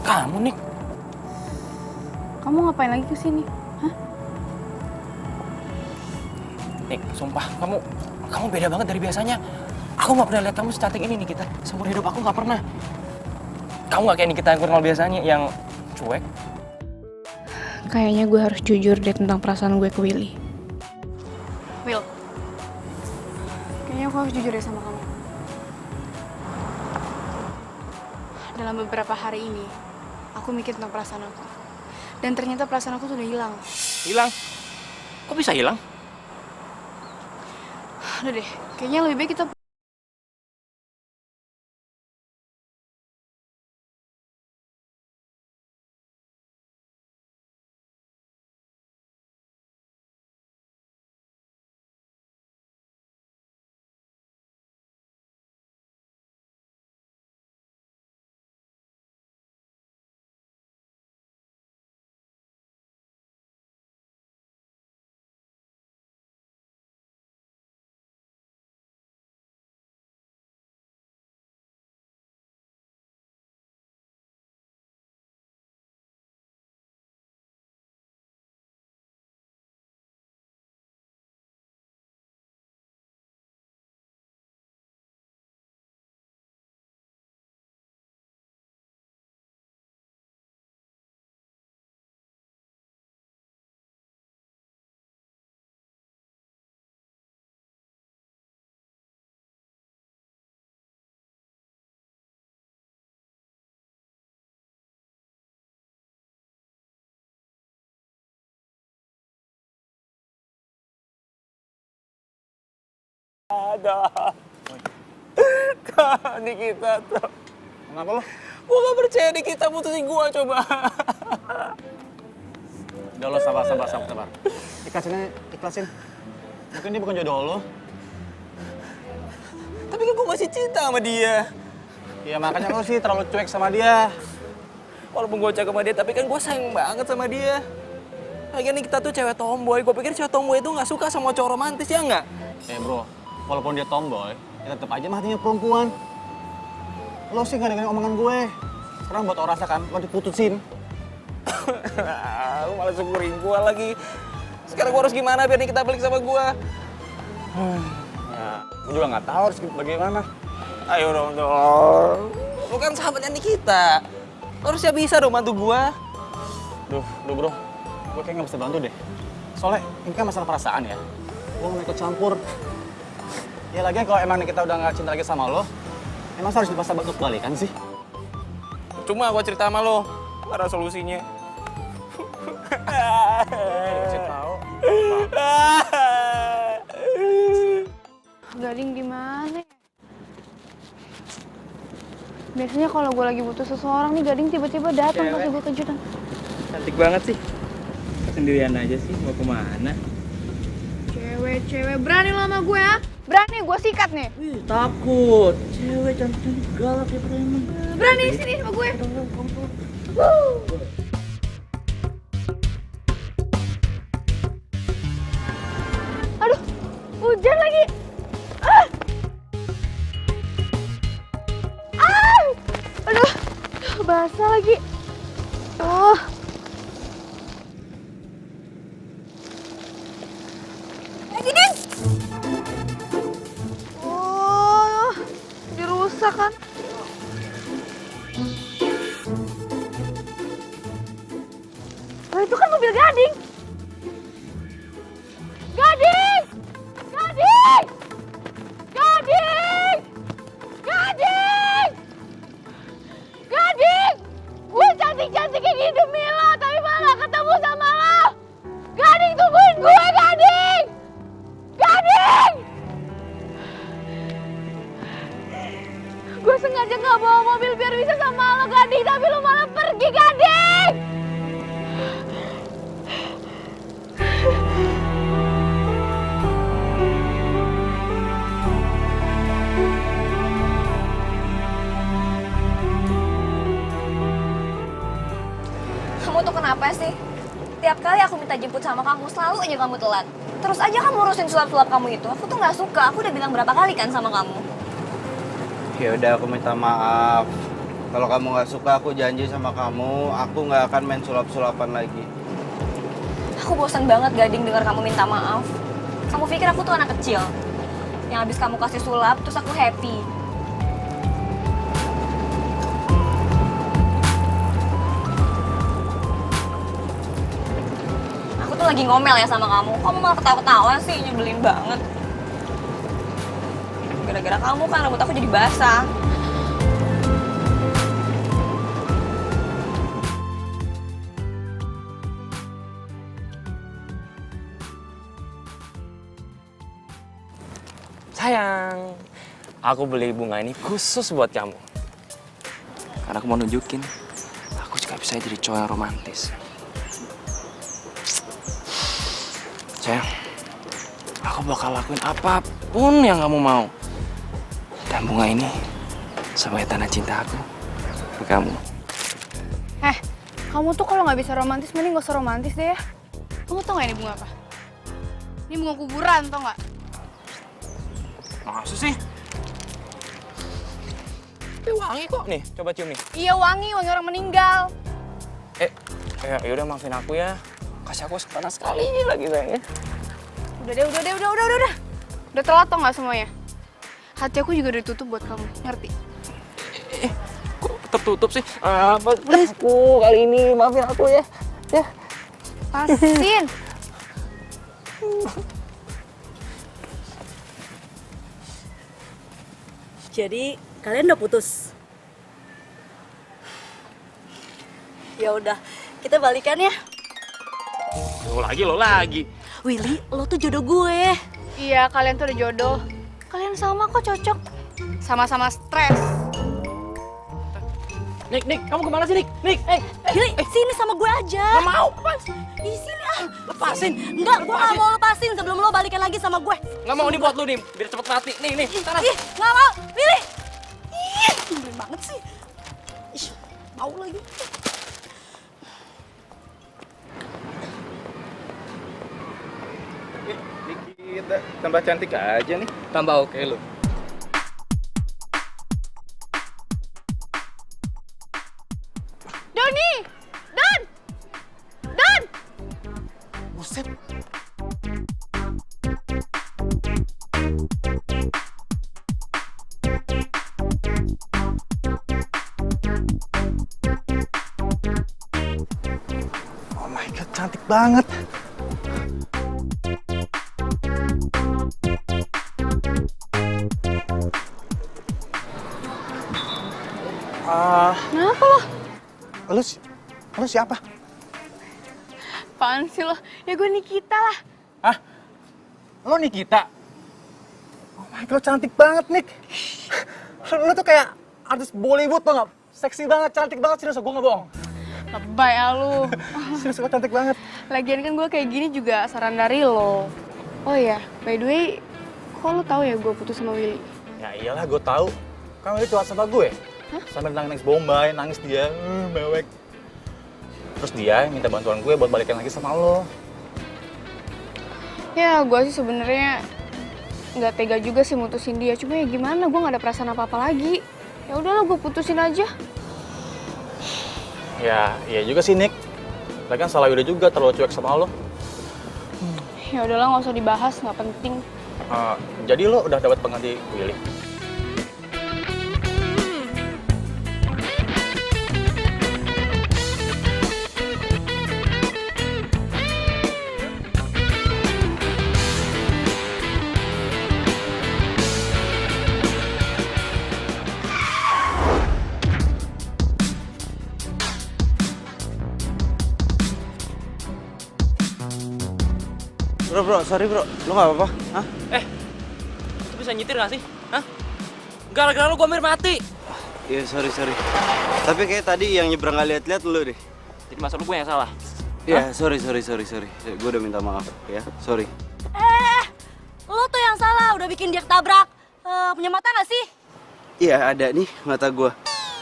Kamu, Nik. Kamu ngapain lagi kesini? Hah? Nik, sumpah, kamu beda banget dari biasanya. Aku nggak pernah lihat kamu secantik ini, Nikita. Seumur hidup aku nggak pernah. Kamu nggak kayak Nikita yang kenal biasanya, yang cuek. Kayaknya gue harus jujur deh tentang perasaan gue ke Willy. Will, Kayaknya aku harus jujur ya sama kamu. Dalam beberapa hari ini, aku mikir tentang perasaan aku. Dan ternyata perasaan aku tuh udah hilang. Hilang? Kok bisa hilang? Udah deh, kayaknya lebih baik kita... Nikita tuh. Kenapa lo? Gue gak percaya Nikita putusin gue coba. Udah lo sabar. Ikhlasin. Mungkin dia bukan jodoh lo. Tapi kan gue masih cinta sama dia. Ya makanya lo sih terlalu cuek sama dia. Walaupun gue cakep sama dia, tapi kan gue sayang banget sama dia. Lagian Nikita tuh cewek tomboy. Gue pikir cewek tomboy itu gak suka sama cowok romantis, ya nggak? Bro, walaupun dia tomboy, ya tetep aja hatinya perempuan. Lo sih gak dengerin omongan gue. Sekarang buat orang rasakan, lo diputusin. Lu malah syukurin gue lagi. Sekarang gue harus gimana biar Nikita balik sama gue? Nah, gue juga gak tahu harus bagaimana. Ayo dong. Lu kan sahabatnya Nikita. Lu harusnya bisa dong bantu gue. Duh bro, gue kayak gak bisa bantu deh. Soalnya ini kan masalah perasaan ya. Gue gak ikut campur. Ya lagian kalau emang Nikita udah gak cinta lagi sama lo, emang harus dipaksa untuk balikan sih? Cuma gue cerita sama lo, gak ada solusinya. Kasih tahu. Gading di mana ya? Biasanya kalau gue lagi butuh seseorang nih, Gading tiba-tiba datang kasih gue kejutan. Cantik banget sih. Sendirian aja sih, mau kemana? Cewek, berani lo sama gue ya? Berani, gue sikat nih. Wih, takut. Cewek cantik galak ya preman. Berani sini sama gue. Aduh, hujan lagi. Aduh, basah lagi. Oh. Gading! Oh, dirusak kan? Oh, itu kan mobil Gading. Gading! Gading! Gading! Gading! Gading! Gue cantik-cantik kayak gini demi lo, tapi malah ketemu sama lo. Gading, tungguin gue, Gading! Gading! Gue sengaja gak bawa mobil biar bisa sama lo, Gading, tapi lo malah pergi, Gading! Kamu tuh kenapa sih? Tiap kali aku minta jemput sama kamu, selalu aja kamu telat. Terus aja kamu urusin sulap-sulap kamu itu. Aku tuh nggak suka. Aku udah bilang berapa kali kan sama kamu. Ya udah, aku minta maaf. Kalau kamu nggak suka, aku janji sama kamu, aku nggak akan main sulap-sulapan lagi. Aku bosan banget Gading dengar kamu minta maaf. Kamu pikir aku tuh anak kecil yang habis kamu kasih sulap terus aku happy. Aku tuh lagi ngomel ya sama kamu. Kamu malah ketawa-ketawa sih, nyebelin banget. Gara-gara kamu kan rambut aku jadi basah. Sayang, aku beli bunga ini khusus buat kamu. Karena aku mau nunjukin, aku juga bisa jadi cowok yang romantis. Sayang, aku bakal lakuin apapun yang kamu mau. Dan bunga ini sebagai tanda cinta aku ke kamu. Kamu tuh kalau nggak bisa romantis, mending gak usah romantis deh ya. Kamu tau nggak ini bunga apa? Ini bunga kuburan, tau nggak? Masa sih? Tapi wangi kok nih, coba cium nih. Iya wangi orang meninggal. Ya udah maafin aku ya. Kasih aku panas sekali lagi sayang ya. Udah. Udah telat tau nggak semuanya? Hati aku juga udah ditutup buat kamu, ngerti? Kok tertutup sih? Please aku kali ini maafin aku ya. Ya. Pasin. Jadi kalian udah putus? Ya udah, kita balikan ya. Lo lagi. Willy, lo tuh jodoh gue. Iya, kalian tuh udah jodoh. Kalian sama kok cocok. Sama-sama stres. Nick, kamu kemana sih, Nick? Willy, sini sama gue aja. Gak mau, Di sini ah. lepasin. Enggak, gue gak mau lepasin sebelum lo balikan lagi sama gue. Gak mau nih buat lu nih, biar cepet mati. Nih. Sana. Ih, gak mau. Willy. Ih, nyebelin banget sih. Ih, mau lagi. Kita tambah cantik aja nih. Tambah oke lu. Doni! Don! Buset. Oh my god, cantik banget. Kenapa lo? Lu siapa? Apaan sih lo? Ya gue Nikita lah. Hah? Lo Nikita? Oh my god, lo cantik banget, Nick. Lo tuh kayak artis Bollywood, tau gak? Seksi banget, cantik banget, serius, gue gak bohong. Lebay ya lu. Serius, lo cantik banget. Lagian kan gue kayak gini juga saran dari lo. Oh iya, by the way, kok lo tahu ya gue putus sama Willy? Ya iyalah, gue tahu. Kan Willy curhat sama gue. Sambil nangis Bombay, nangis dia, mewek. Terus dia minta bantuan gue buat balikan lagi sama lo. Ya, gue sih sebenarnya nggak tega juga sih mutusin dia. Cuma ya gimana, gue nggak ada perasaan apa-apa lagi. Ya udahlah, gue putusin aja. Ya, iya juga sih, Nick. Lagian salah Yuda juga terlalu cuek sama lo. Ya udahlah, nggak usah dibahas, nggak penting. Jadi lo udah dapat pengganti Willy? Bro, sorry bro, lu gak apa-apa? Hah? Lu bisa nyetir gak sih? Hah? Gara-gara lu gue hampir mati. Iya, sorry. Tapi kayak tadi yang nyebrang gak lihat-lihat lu deh. Jadi masa lu gue yang salah? Iya, sorry. Gue udah minta maaf ya, sorry. Lo tuh yang salah, udah bikin dia ketabrak. Punya mata gak sih? Iya, ada nih mata gue.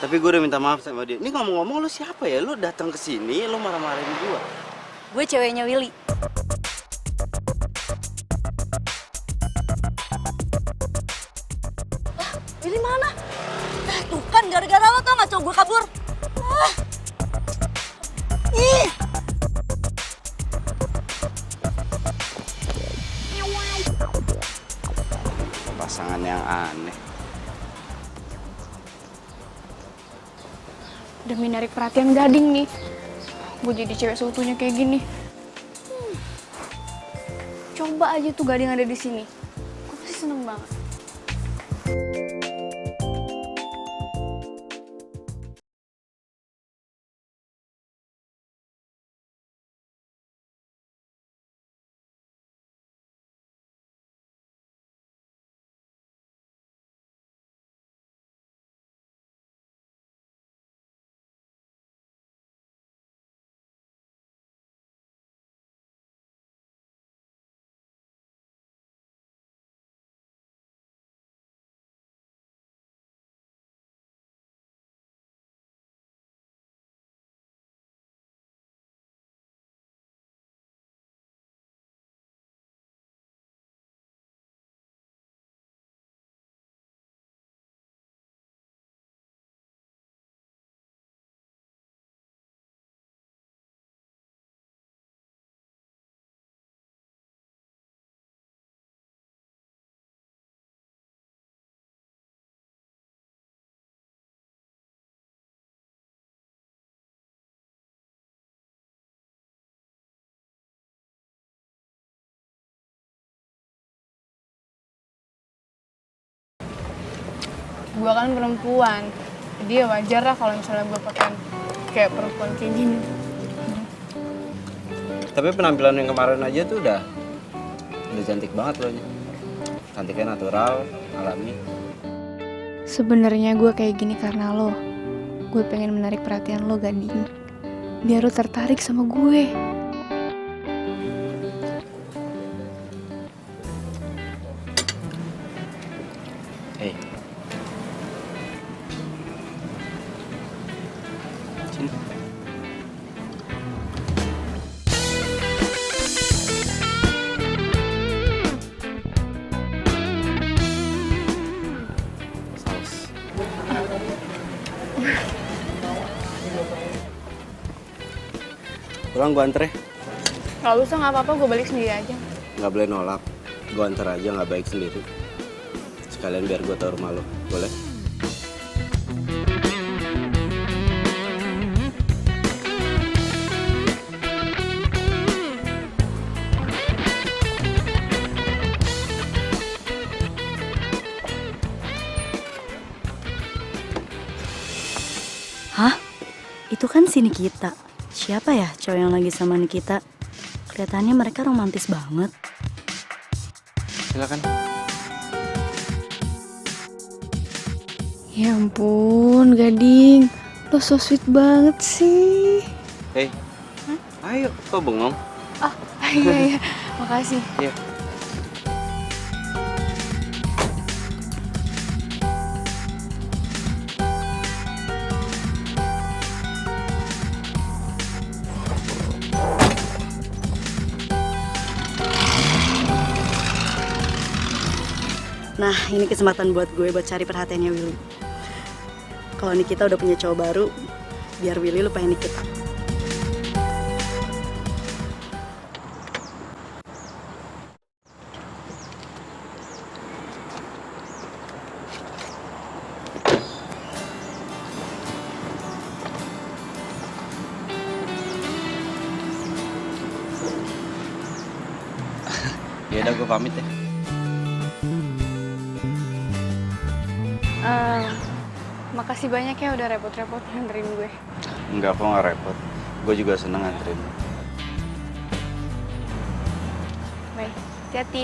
Tapi gue udah minta maaf sama dia. Ini ngomong-ngomong lu siapa ya? Lu datang ke sini, lu marah-marahin gue. Gue ceweknya Willy. Willy mana? Tuh kan gara-gara lo tau gak cowok gue kabur. Ih. Pasangan yang aneh. Demi narik perhatian gading nih. Gue jadi cewek seutuhnya kayak gini. Coba aja tuh gading ada di sini. Gue pasti seneng banget. gue kan perempuan. Jadi ya wajar lah kalau misalnya gue pakaian kayak perempuan kayak gini. Tapi penampilan yang kemarin aja tuh udah cantik banget loh. Cantiknya natural, alami. Sebenarnya gue kayak gini karena lo. Gue pengen menarik perhatian lo, Gading. Biar lo tertarik sama gue. Hei. Sini. Saus. Pulang gua anter ya. Gak usah, gak apa-apa, gue balik sendiri aja. Nggak boleh nolak. Gua anter aja, nggak baik sendiri. Sekalian biar gua tahu rumah lo. Boleh? Hah? Itu kan si Nikita. Siapa ya cowok yang lagi sama Nikita? Kelihatannya mereka romantis banget. Silakan. Ya ampun, Gading. Lo so sweet banget sih. Hei. Ayo, kok bengong? Oh, iya, iya. Makasih. Iya. Nah, ini kesempatan buat gue buat cari perhatiannya Willy. Kalau Nikita udah punya cowok baru, biar Willy lupain Nikita. Ya udah, gue pamit ya. Makasih banyak ya udah repot-repot nganterin gue. Enggak, kok nggak repot. Gue juga seneng nganterin. Baik, hati-hati.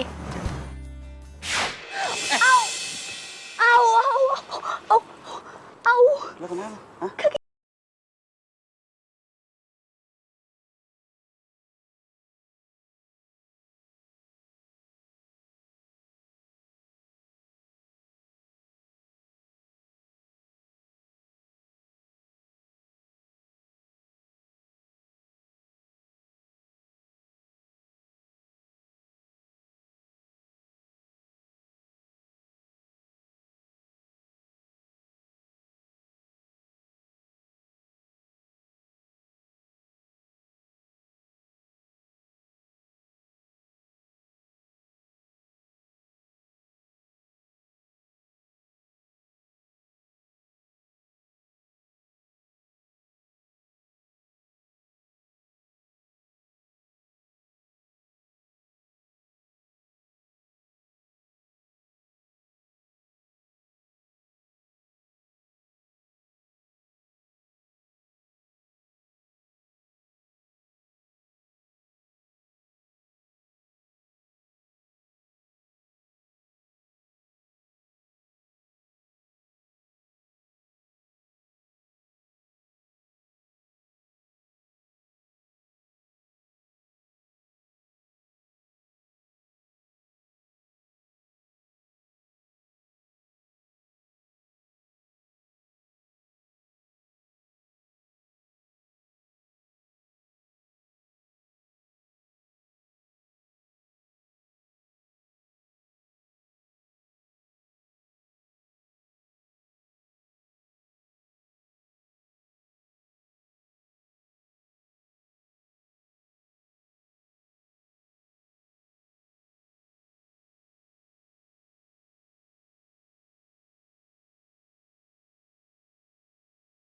Au, au, au, au. Lo kenapa? Hah?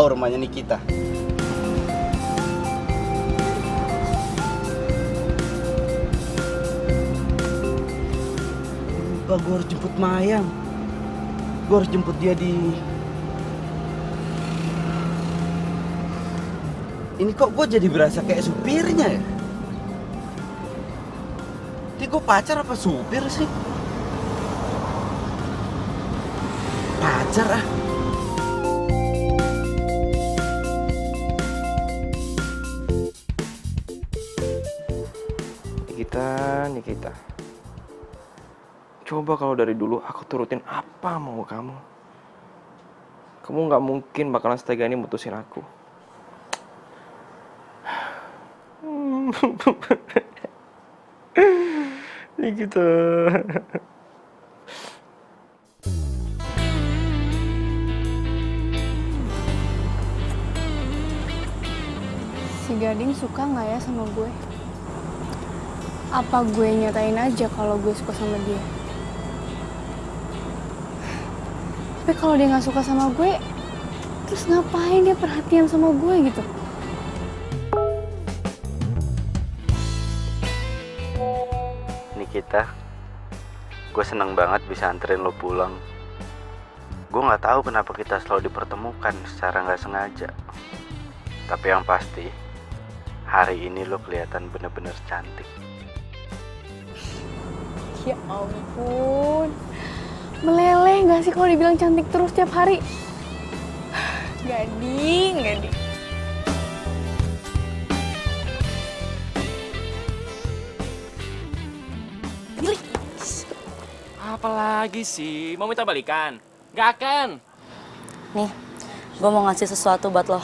Rumahnya Nikita. Lupa gue harus jemput Mayang. Gue harus jemput dia di... Ini kok gue jadi berasa kayak supirnya ya? Ini gue pacar apa supir sih? Pacar ah. Nikita. Coba kalau dari dulu aku turutin apa mau kamu. Kamu nggak mungkin bakalan setega ini mutusin aku. Nikita. Si Gading suka nggak ya sama gue? Apa gue nyatain aja kalau gue suka sama dia? Tapi kalau dia nggak suka sama gue, terus ngapain dia perhatian sama gue gitu? Nikita, gue seneng banget bisa anterin lo pulang. Gue nggak tahu kenapa kita selalu dipertemukan secara nggak sengaja. Tapi yang pasti, hari ini lo kelihatan bener-bener cantik. Ya ampun, meleleh nggak sih kalau dibilang cantik terus tiap hari? Gading. Apalagi sih? Mau minta balikan? Gak akan. Nih, gue mau ngasih sesuatu buat lo.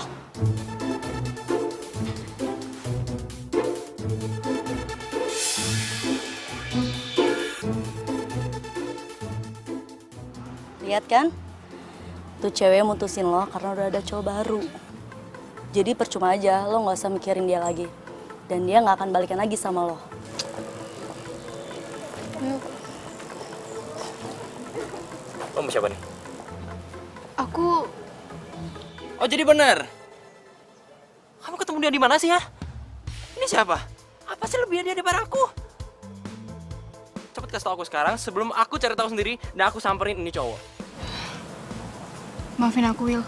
Lihat kan? Tuh cewek mutusin lo karena udah ada cowok baru. Jadi percuma aja, lo gak usah mikirin dia lagi. Dan dia gak akan balikan lagi sama lo. Lo mau siapa nih? Aku Oh jadi bener? Kamu ketemu dia di mana sih ya? Ini siapa? Apa sih lebihnya dia daripada aku? Cepet kasih tau aku sekarang sebelum aku cari tahu sendiri dan aku samperin ini cowok. maafin aku, Will.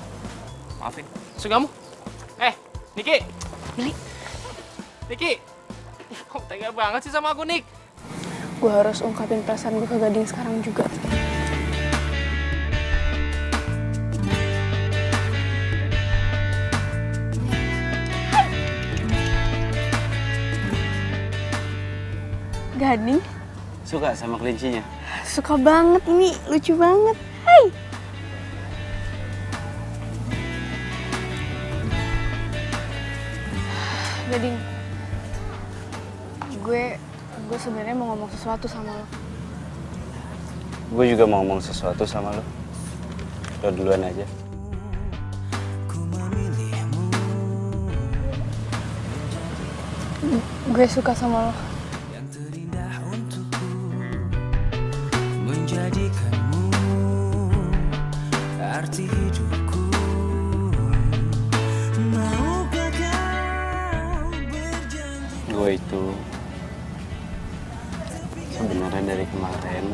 Maafin. Maksud kamu? Niki. Billy, Niki. Kok tega banget sih sama aku, Nik? gue harus ungkapin perasaan gue ke Gading sekarang juga. Gading, Suka sama kelincinya? suka banget, ini lucu banget. Hai. Gading, gue sebenarnya mau ngomong sesuatu sama lo. Gue juga mau ngomong sesuatu sama lo. Lo duluan aja. Gue suka sama lo. Menjadikanmu arti hidupku. Maukah kau berjanji? Gue itu sebenarnya dari kemarin.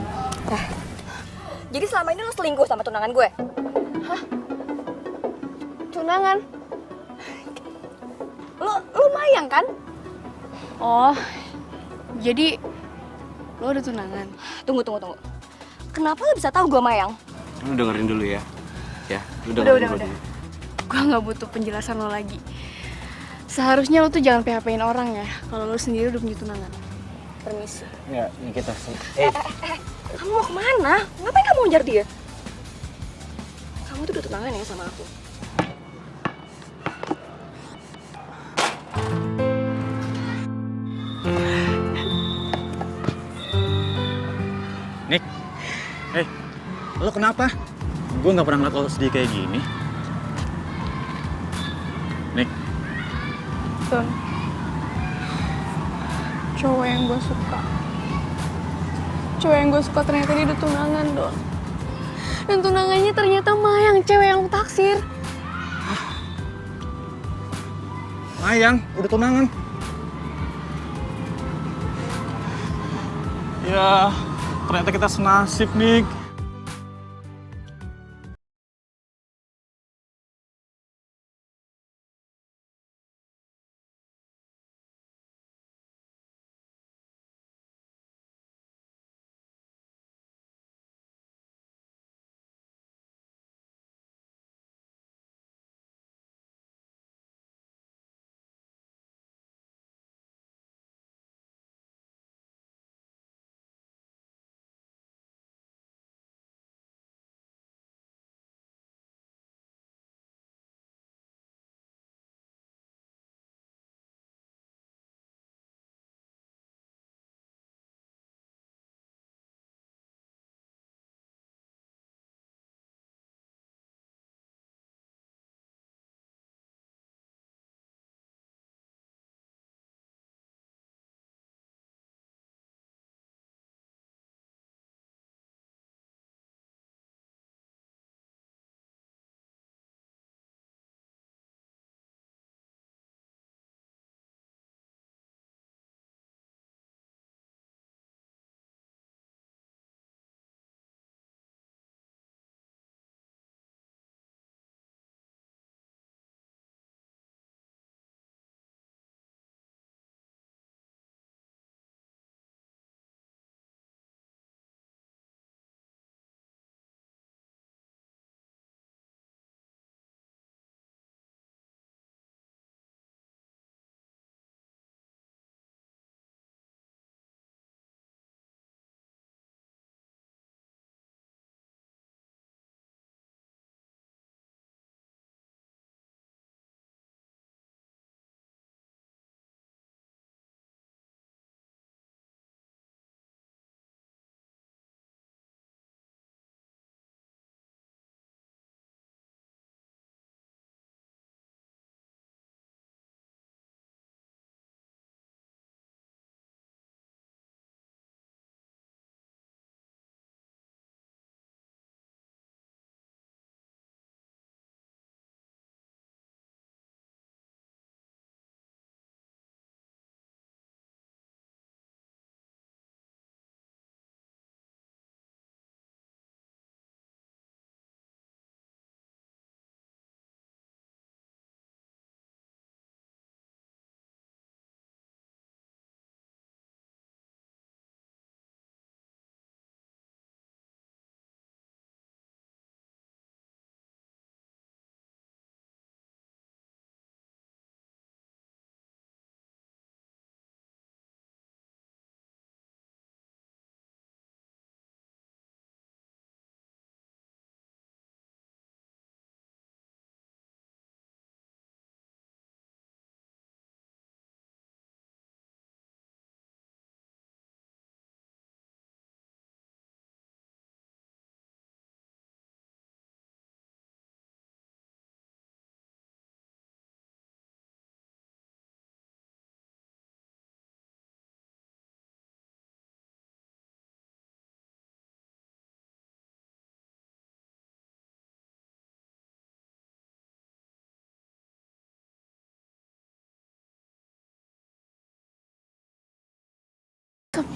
Jadi selama ini lo selingkuh sama tunangan gue? Tunangan? Lo Mayang kan? Oh, jadi lo udah tunangan? Tunggu. Kenapa lo bisa tahu gue Mayang? Lu dengerin dulu ya. Ya, lu Udah. dengerin dulu. Gue nggak butuh penjelasan lo lagi. Seharusnya lo tuh jangan PHP-in orang ya, kalau lo sendiri udah punya tunangan. Permisi. Ya, ini kita sih. Kamu mau kemana? Ngapain kamu ngejar dia? Kamu tuh udah tunangan ya sama aku? Nick, lo kenapa? Gue nggak pernah ngeliat lo sedih kayak gini. Nick, Tun, cowok yang gue suka ternyata dia udah tunangan, Don. Dan tunangannya ternyata Mayang, cewek yang lo taksir. Mayang, udah tunangan. Ya, ternyata kita senasib, Nick.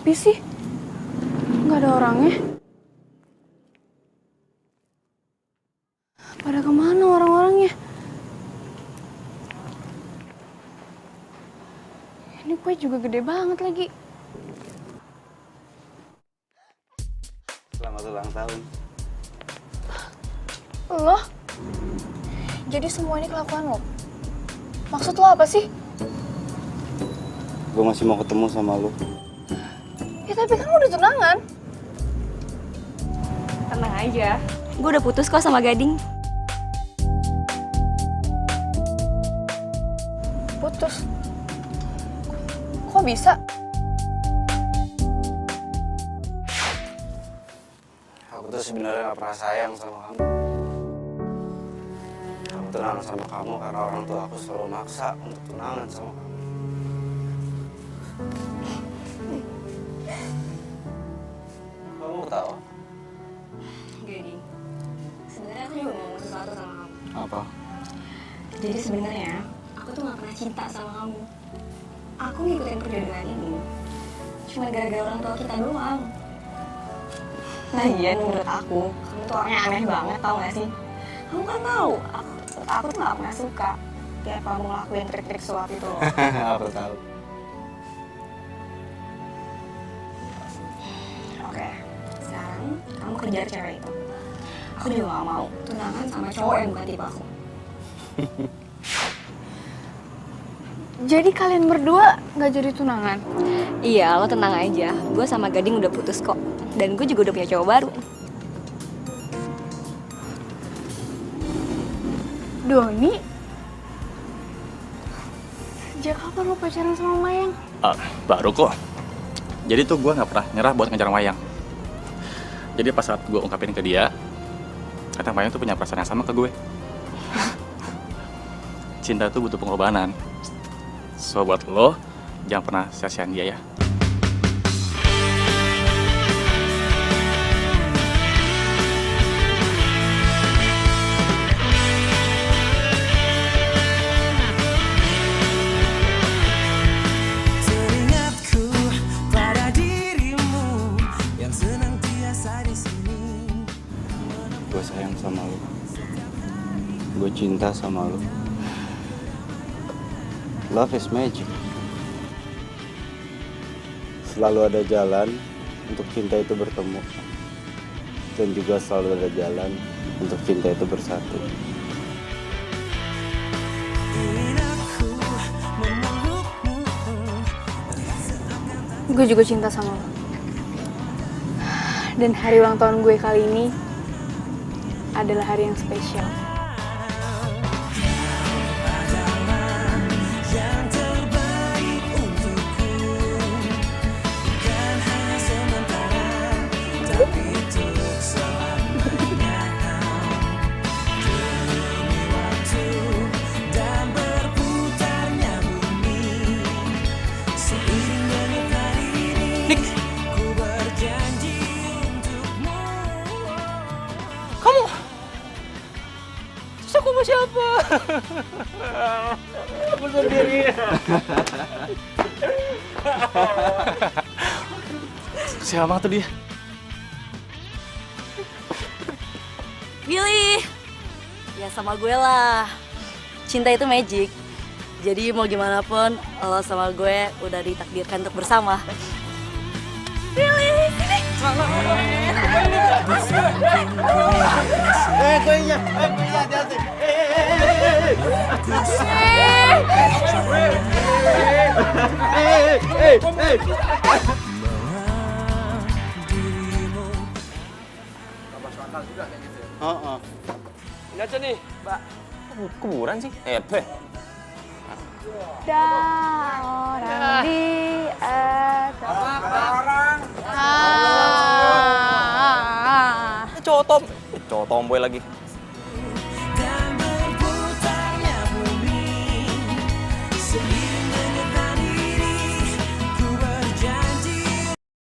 sepi sih? Nggak ada orangnya. Pada kemana orang-orangnya? Ini kue juga gede banget lagi. Selamat ulang tahun. Lo? Jadi semua ini kelakuan lo? Maksud lo apa sih? Gue masih mau ketemu sama lu. Ya tapi kan lo udah tunangan. Tenang aja. Gue udah putus kok sama Gading. Putus. Kok bisa? Aku tuh sebenarnya gak pernah sayang sama kamu. Aku tunangan sama kamu karena orang tua aku selalu maksa untuk tunangan sama kamu. Kamu ketawa? Gading, sebenarnya aku juga mau ngomong sesuatu sama kamu. Apa? Jadi sebenarnya aku tuh gak pernah cinta sama kamu. Aku ngikutin perjodohan ini cuma gara-gara orang tua kita doang. Lagian menurut aku, kamu tuh orangnya aneh banget, tau gak sih? Kamu kan tahu, aku tuh gak pernah suka tiap kamu ngelakuin trik-trik suap itu loh. Aku tahu. Oke, sekarang kamu kejar cewek itu. Aku juga gak mau tunangan sama cowok yang bukan tipe aku. Jadi kalian berdua nggak jadi tunangan? Iya, lo tenang aja. Gue sama Gading udah putus kok. Dan gue juga udah punya cowok baru. Doni? Sejak kapan lo pacaran sama Mayang? Baru kok. Jadi tuh gue nggak pernah nyerah buat ngejar Mayang. Jadi pas saat gue ungkapin ke dia, kata Mayang tuh punya perasaan yang sama ke gue. Cinta tuh butuh pengorbanan. So buat lo, jangan pernah sia-siain dia ya. Teringatku pada dirimu yang senantiasa di sini. Gue sayang sama lu. Gue cinta sama lu. Love is magic. Selalu ada jalan untuk cinta itu bertemu. Dan juga selalu ada jalan untuk cinta itu bersatu. Gue juga cinta sama lo. Dan hari ulang tahun gue kali ini adalah hari yang spesial. Aku sendiri. Siapa tuh dia? Billy! Ya sama gue lah. Cinta itu magic. Jadi mau gimana pun, lo sama gue udah ditakdirkan untuk bersama. Billy, sini! Kuenya, hati-hati. Ini aja nih, Mbak. Kuburan sih? Teh. Orang di atas. Cowok tomboy lagi.